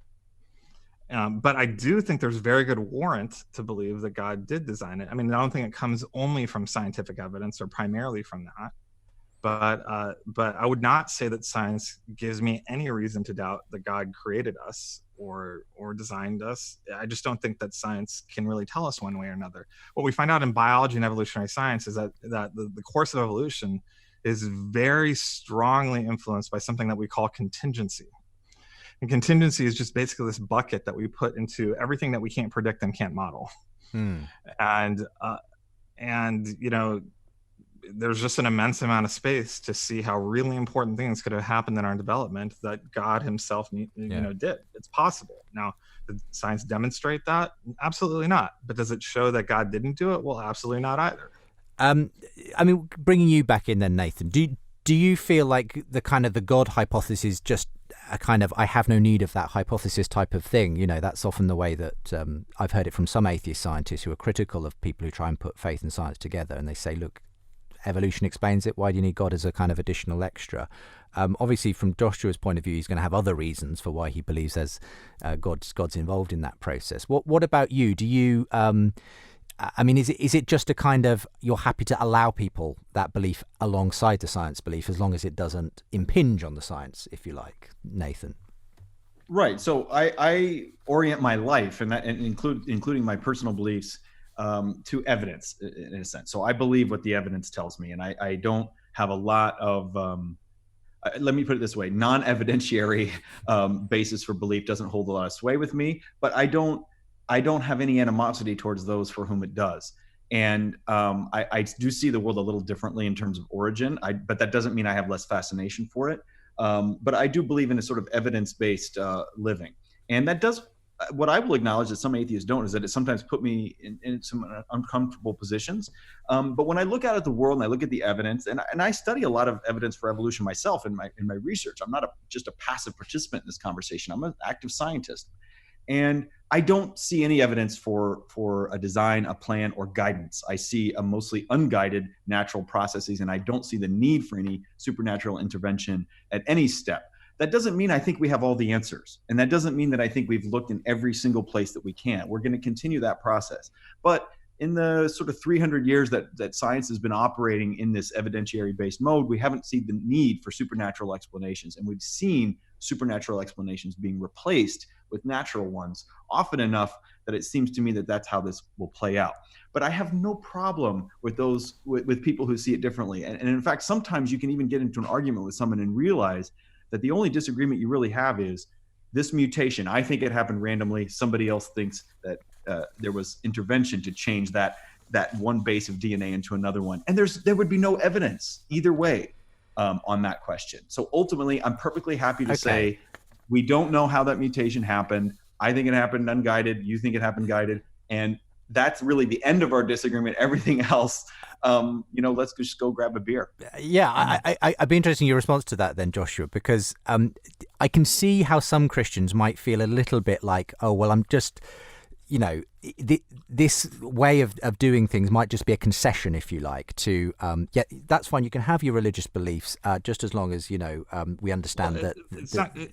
But I do think there's very good warrant to believe that God did design it. I mean, I don't think it comes only from scientific evidence or primarily from that. But I would not say that science gives me any reason to doubt that God created us or designed us. I just don't think that science can really tell us one way or another. What we find out in biology and evolutionary science is that the course of evolution is very strongly influenced by something that we call contingency. And contingency is just basically this bucket that we put into everything that we can't predict and can't model. And you know, there's just an immense amount of space to see how really important things could have happened in our development that God himself did. It's possible. Now, did science demonstrate that? Absolutely not. But does it show that God didn't do it? Well, absolutely not either. I mean, bringing you back in then, Nathan, do you feel like the kind of the God hypothesis is just a kind of I have no need of that hypothesis type of thing? You know, that's often the way that I've heard it from some atheist scientists who are critical of people who try and put faith and science together, and they say, look, evolution explains it. Why do you need God as a kind of additional extra? Obviously, from Joshua's point of view, he's going to have other reasons for why he believes there's God's involved in that process. What about you? Do you? I mean, is it just a kind of you're happy to allow people that belief alongside the science belief as long as it doesn't impinge on the science, if you like, Nathan? Right. So I orient my life and including my personal beliefs to evidence in a sense. So I believe what the evidence tells me, and I don't have a lot of, let me put it this way, non-evidentiary basis for belief doesn't hold a lot of sway with me, but I don't have any animosity towards those for whom it does. And I do see the world a little differently in terms of origin, but that doesn't mean I have less fascination for it. But I do believe in a sort of evidence-based living. And that does, what I will acknowledge that some atheists don't, is that it sometimes put me in some uncomfortable positions. But when I look out at the world and I look at the evidence, and I study a lot of evidence for evolution myself in my research. I'm not just a passive participant in this conversation. I'm an active scientist. And I don't see any evidence for a design, a plan, or guidance. I see a mostly unguided natural processes, and I don't see the need for any supernatural intervention at any step. That doesn't mean I think we have all the answers. And that doesn't mean that I think we've looked in every single place that we can. We're going to continue that process. But in the sort of 300 years that science has been operating in this evidentiary-based mode, we haven't seen the need for supernatural explanations. And we've seen supernatural explanations being replaced with natural ones often enough that it seems to me that that's how this will play out. But I have no problem with those, with people who see it differently. And in fact, sometimes you can even get into an argument with someone and realize that the only disagreement you really have is this mutation. I think it happened randomly. Somebody else thinks that there was intervention to change that one base of DNA into another one. And there would be no evidence either way on that question. So ultimately, I'm perfectly happy to say we don't know how that mutation happened. I think it happened unguided. You think it happened guided. And that's really the end of our disagreement. Everything else, let's just go grab a beer. Yeah, I'd be interested in your response to that then, Joshua, because I can see how some Christians might feel a little bit like, oh, well, I'm just, this way of doing things might just be a concession, if you like, to, that's fine. You can have your religious beliefs just as long as, we understand that.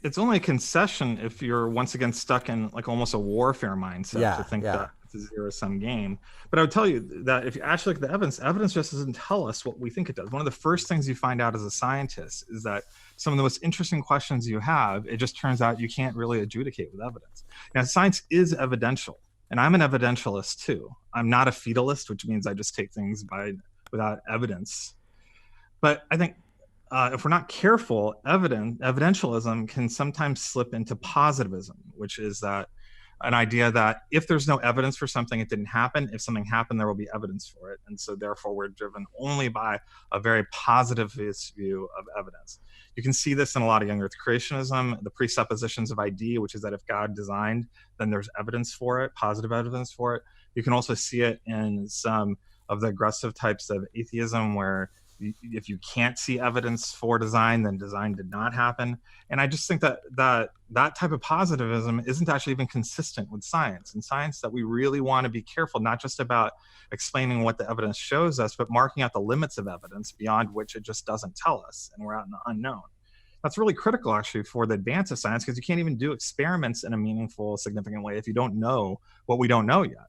It's only a concession if you're once again stuck in like almost a warfare mindset to think that it's a zero-sum game. But I would tell you that if you actually look at the evidence just doesn't tell us what we think it does. One of the first things you find out as a scientist is that some of the most interesting questions you have, it just turns out you can't really adjudicate with evidence. Now, science is evidential. And I'm an evidentialist too. I'm not a fetalist, which means I just take things without evidence. But I think if we're not careful, evidentialism can sometimes slip into positivism, which is that an idea that if there's no evidence for something, it didn't happen. If something happened, there will be evidence for it. And so therefore, we're driven only by a very positivist view of evidence. You can see this in a lot of young earth creationism, the presuppositions of ID, which is that if God designed, then there's evidence for it, positive evidence for it. You can also see it in some of the aggressive types of atheism where if you can't see evidence for design, then design did not happen. And I just think that type of positivism isn't actually even consistent with science. In science, that we really want to be careful, not just about explaining what the evidence shows us, but marking out the limits of evidence beyond which it just doesn't tell us, and we're out in the unknown. That's really critical, actually, for the advance of science, because you can't even do experiments in a meaningful, significant way if you don't know what we don't know yet.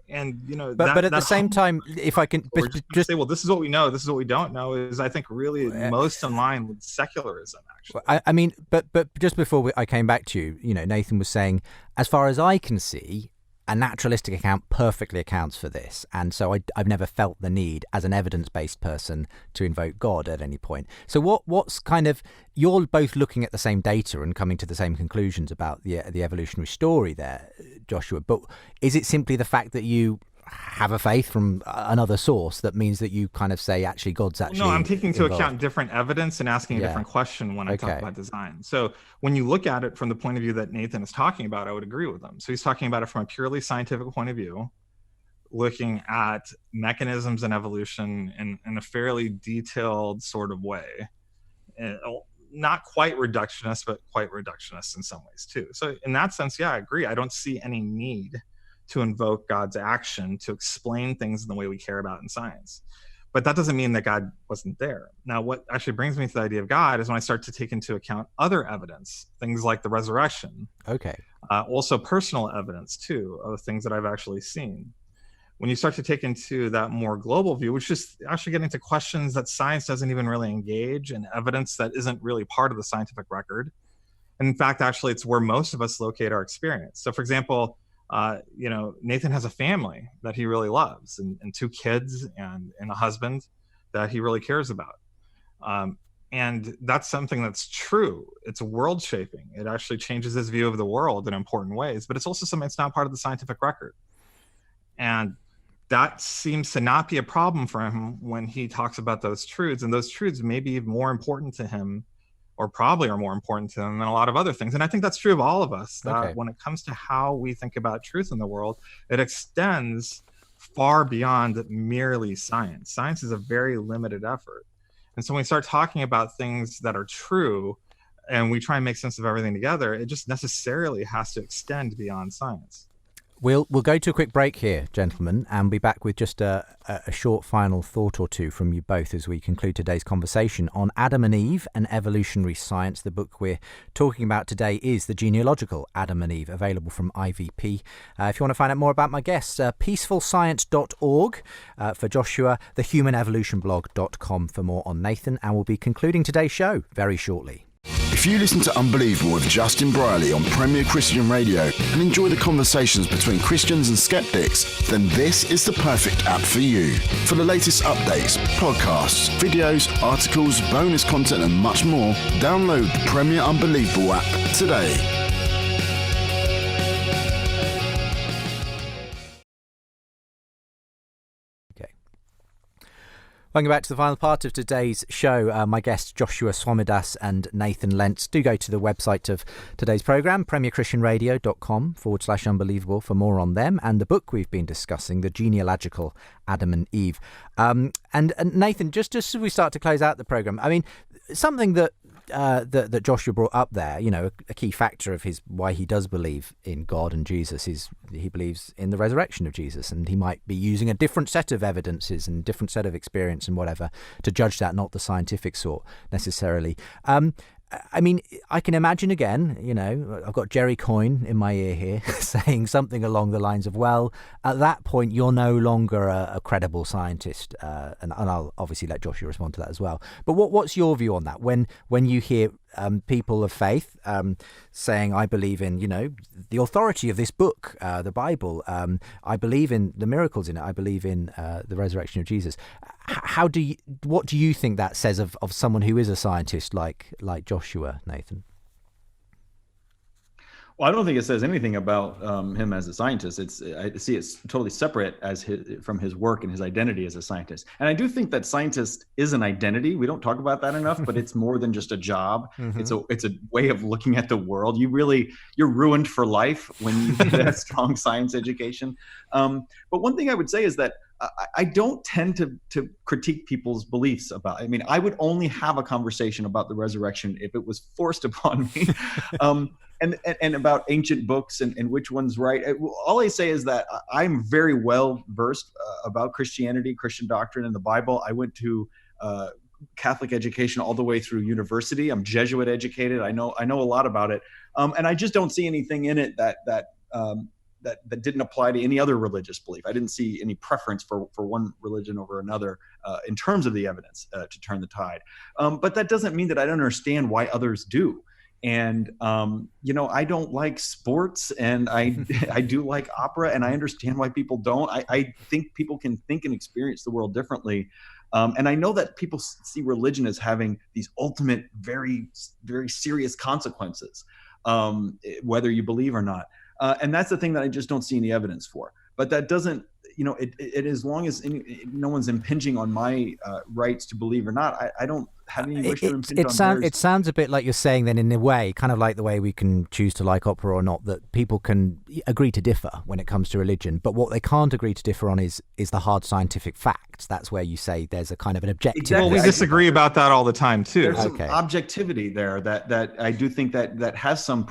But at the same time, if I can just say, well, this is what we know, this is what we don't know, is I think really most in line with secularism, actually. I mean, but just before I came back to you, Nathan was saying, as far as I can see, a naturalistic account perfectly accounts for this. And so I've never felt the need as an evidence-based person to invoke God at any point. So what's kind of, you're both looking at the same data and coming to the same conclusions about the evolutionary story there, Joshua, but is it simply the fact that you have a faith from another source that means that you kind of say, actually, God's actually No, I'm taking into involved. account different evidence and asking a different question when I talk about design. So when you look at it from the point of view that Nathan is talking about, I would agree with him. So he's talking about it from a purely scientific point of view, looking at mechanisms in evolution in a fairly detailed sort of way. Not quite reductionist, but quite reductionist in some ways too. So in that sense, I agree. I don't see any need to invoke God's action to explain things in the way we care about in science. But that doesn't mean that God wasn't there. Now, what actually brings me to the idea of God is when I start to take into account other evidence, things like the resurrection. Okay. Also personal evidence, too, of things that I've actually seen. When you start to take into that more global view, which is actually getting to questions that science doesn't even really engage, and evidence that isn't really part of the scientific record. And in fact, actually, it's where most of us locate our experience. So, for example, Nathan has a family that he really loves, and 2 kids and a husband that he really cares about. And that's something that's true. It's world shaping. It actually changes his view of the world in important ways, but it's also something that's not part of the scientific record. And that seems to not be a problem for him when he talks about those truths. And those truths may be more important to him, or probably are more important to them than a lot of other things. And I think that's true of all of us, that when it comes to how we think about truth in the world, it extends far beyond merely science. Science is a very limited effort. And so when we start talking about things that are true and we try and make sense of everything together, it just necessarily has to extend beyond science. We'll go to a quick break here, gentlemen, and be back with just a short final thought or two from you both as we conclude today's conversation on Adam and Eve and evolutionary science. The book we're talking about today is The Genealogical Adam and Eve, available from IVP. If you want to find out more about my guests, peacefullscience.org for Joshua, thehumanevolutionblog.com for more on Nathan, and we'll be concluding today's show very shortly. If you listen to Unbelievable with Justin Briley on Premier Christian Radio and enjoy the conversations between Christians and skeptics, then this is the perfect app for you. For the latest updates, podcasts, videos, articles, bonus content and much more, download the Premier Unbelievable app today. Welcome back to the final part of today's show. My guests, Joshua Swamidass and Nathan Lents. Do go to the website of today's programme, premierchristianradio.com/unbelievable for more on them and the book we've been discussing, The Genealogical Adam and Eve. And Nathan, just as we start to close out the programme, I mean, something that Joshua brought up there, you know, a key factor of why he does believe in God and Jesus is he believes in the resurrection of Jesus, and he might be using a different set of evidences and different set of experience and whatever to judge that, not the scientific sort necessarily. I mean, I can imagine again, you know, I've got Jerry Coyne in my ear here saying something along the lines of, well, at that point, you're no longer a credible scientist. And I'll obviously let Joshua respond to that as well. But what's your view on that? When you hear people of faith saying, I believe in, you know, the authority of this book, the Bible, I believe in the miracles in it, I believe in the resurrection of Jesus. What do you think that says of someone who is a scientist like Joshua, Nathan? Well, I don't think it says anything about him as a scientist. I see it's totally separate from his work and his identity as a scientist. And I do think that scientist is an identity. We don't talk about that enough, but it's more than just a job. Mm-hmm. It's a way of looking at the world. You're ruined for life when you get a strong science education. But one thing I would say is that I don't tend to critique people's beliefs about. I mean, I would only have a conversation about the resurrection if it was forced upon me, and about ancient books and which one's right. All I say is that I'm very well versed about Christianity, Christian doctrine, and the Bible. I went to Catholic education all the way through university. I'm Jesuit educated. I know a lot about it, and I just don't see anything in it that didn't apply to any other religious belief. I didn't see any preference for one religion over another in terms of the evidence to turn the tide. But that doesn't mean that I don't understand why others do. And, you know, I don't like sports, and I do like opera, and I understand why people don't. I think people can think and experience the world differently. And I know that people see religion as having these ultimate, very, very serious consequences, whether you believe or not. And that's the thing that I just don't see any evidence for. But that doesn't, you know, it as long as no one's impinging on my rights to believe or not, I don't have any wish to impinge on theirs. It sounds a bit like you're saying then, in a way, kind of like the way we can choose to like opera or not, that people can agree to differ when it comes to religion. But what they can't agree to differ on is the hard scientific facts. That's where you say there's a kind of an objective. Exactly. Well, we disagree about that all the time too. There's some objectivity there that I do think that has some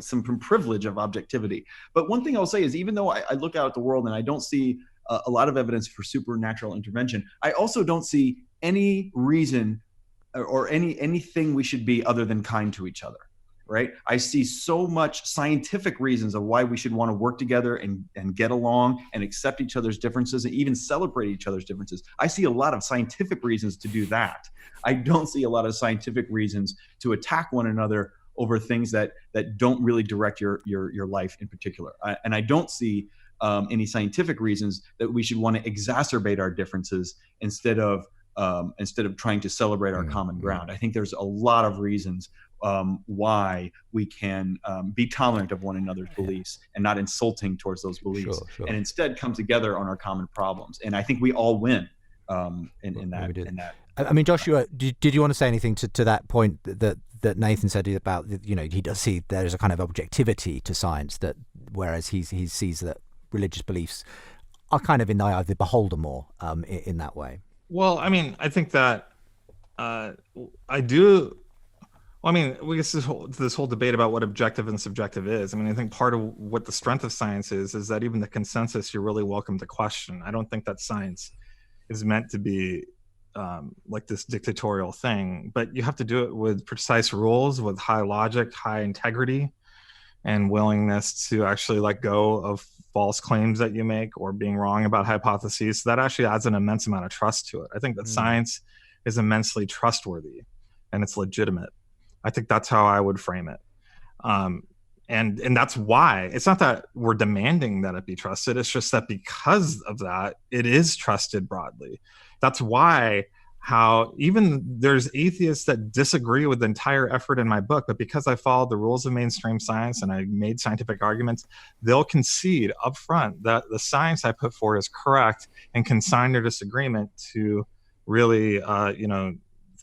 some privilege of objectivity. But one thing I'll say is, even though I look out at the world and I don't see a lot of evidence for supernatural intervention, I also don't see any reason or anything we should be other than kind to each other, right? I see so much scientific reasons of why we should want to work together and get along and accept each other's differences and even celebrate each other's differences. I see a lot of scientific reasons to do that. I don't see a lot of scientific reasons to attack one another over things that don't really direct your life in particular. And I don't see any scientific reasons that we should want to exacerbate our differences instead of trying to celebrate our common ground. I think there's a lot of reasons why we can be tolerant of one another's beliefs and not insulting towards those beliefs, and instead come together on our common problems. And I think we all win in that. I mean, Joshua, did you want to say anything to that point that Nathan said about, you know, he does see there's a kind of objectivity to science, that whereas he sees that religious beliefs are kind of in the eye of the beholder more in that way? Well, I mean, I think that I do Well, I mean, we get this whole debate about what objective and subjective is. I mean, I think part of what the strength of science is that even the consensus, you're really welcome to question. I don't think that science is meant to be like this dictatorial thing, but you have to do it with precise rules, with high logic, high integrity, and willingness to actually let go of false claims that you make or being wrong about hypotheses. So that actually adds an immense amount of trust to it. I think that science is immensely trustworthy and it's legitimate. I think that's how I would frame it. And that's why it's not that we're demanding that it be trusted. It's just that because of that, it is trusted broadly. That's why how even there's atheists that disagree with the entire effort in my book, but because I followed the rules of mainstream science and I made scientific arguments, they'll concede up front that the science I put forward is correct and consign their disagreement to really,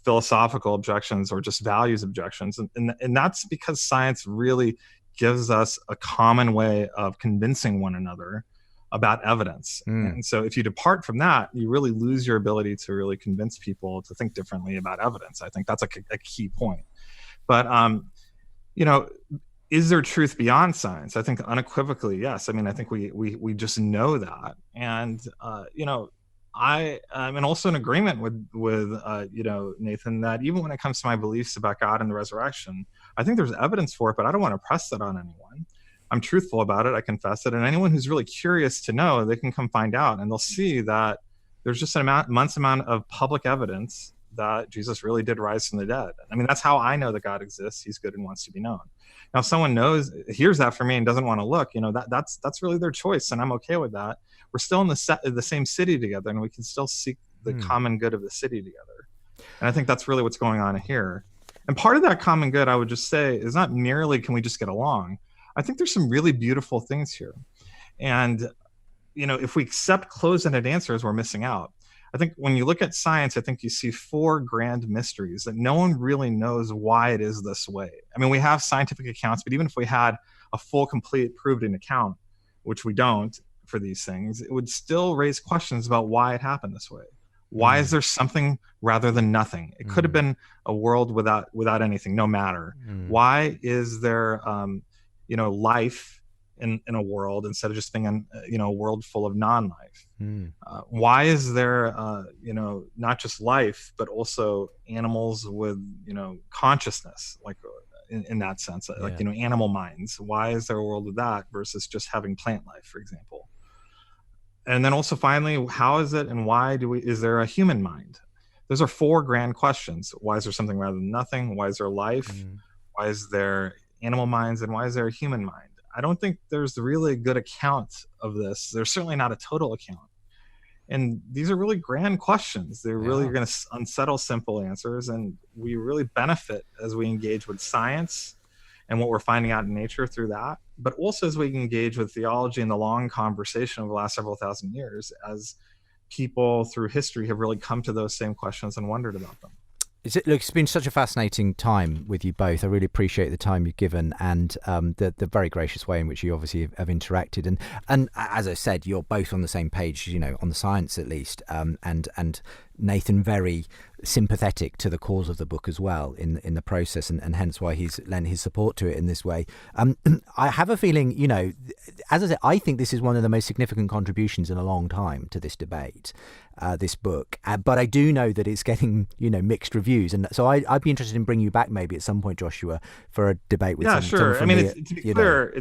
philosophical objections or just values objections. And that's because science really gives us a common way of convincing one another about evidence. And so if you depart from that, you really lose your ability to really convince people to think differently about evidence. I think that's a key point. But, is there truth beyond science? I think unequivocally, yes. I mean, I think we just know that. And, I am also in agreement with Nathan, that even when it comes to my beliefs about God and the resurrection, I think there's evidence for it, but I don't want to press that on anyone. I'm truthful about it. I confess it. And anyone who's really curious to know, they can come find out, and they'll see that there's just an immense amount of public evidence that Jesus really did rise from the dead. I mean, that's how I know that God exists. He's good and wants to be known. Now, if someone hears that from me and doesn't want to look, that's really their choice, and I'm okay with that. We're still in the same city together, and we can still seek the common good of the city together. And I think that's really what's going on here. And part of that common good, I would just say, is not merely can we just get along. I think there's some really beautiful things here. And, if we accept closed-ended answers, we're missing out. I think when you look at science, I think you see 4 grand mysteries that no one really knows why it is this way. I mean, we have scientific accounts, but even if we had a full, complete, proved-in account, which we don't for these things, it would still raise questions about why it happened this way. Why is there something rather than nothing? It could have been a world without anything, no matter. Why is there life in a world instead of just being a world full of non-life? Why is there not just life but also animals with consciousness, like in that sense, like animal minds? Why is there a world of that versus just having plant life, for example? And then also finally, how is it and why is there a human mind? Those are 4 grand questions. Why is there something rather than nothing? Why is there life? Why is there animal minds? And why is there a human mind? I don't think there's really a good account of this. There's certainly not a total account. And these are really grand questions. They're really going to unsettle simple answers. And we really benefit as we engage with science and what we're finding out in nature through that, but also as we engage with theology and the long conversation over the last several thousand years, as people through history have really come to those same questions and wondered about them. It's been such a fascinating time with you both. I really appreciate the time you've given and the very gracious way in which you obviously have interacted. And as I said, you're both on the same page, on the science at least. And Nathan very sympathetic to the cause of the book as well in the process, and hence why he's lent his support to it in this way. I have a feeling, as I said, I think this is one of the most significant contributions in a long time to this debate, this book. But I do know that it's getting, mixed reviews. And so I'd be interested in bringing you back maybe at some point, Joshua, for a debate with sure. I mean, to be clear,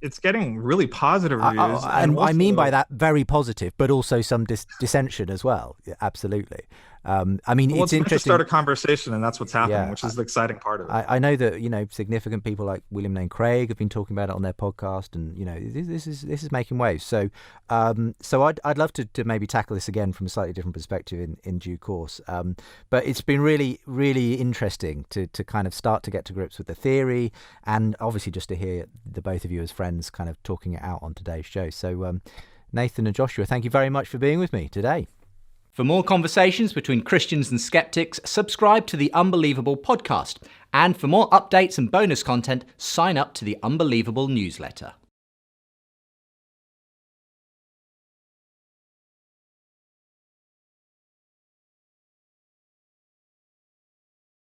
it's getting really positive reviews. And also, I mean by that very positive, but also some dissension as well. Yeah, absolutely. I mean, it's interesting to start a conversation, and that's what's happening, which is the exciting part of it. I know that significant people like William Lane Craig have been talking about it on their podcast, and this is making waves. So I'd love to maybe tackle this again from a slightly different perspective in due course. But it's been really, really interesting to kind of start to get to grips with the theory, and obviously just to hear the both of you as friends kind of talking it out on today's show. So Nathan and Joshua, thank you very much for being with me today. For more conversations between Christians and skeptics, subscribe to the Unbelievable podcast. And for more updates and bonus content, sign up to the Unbelievable newsletter.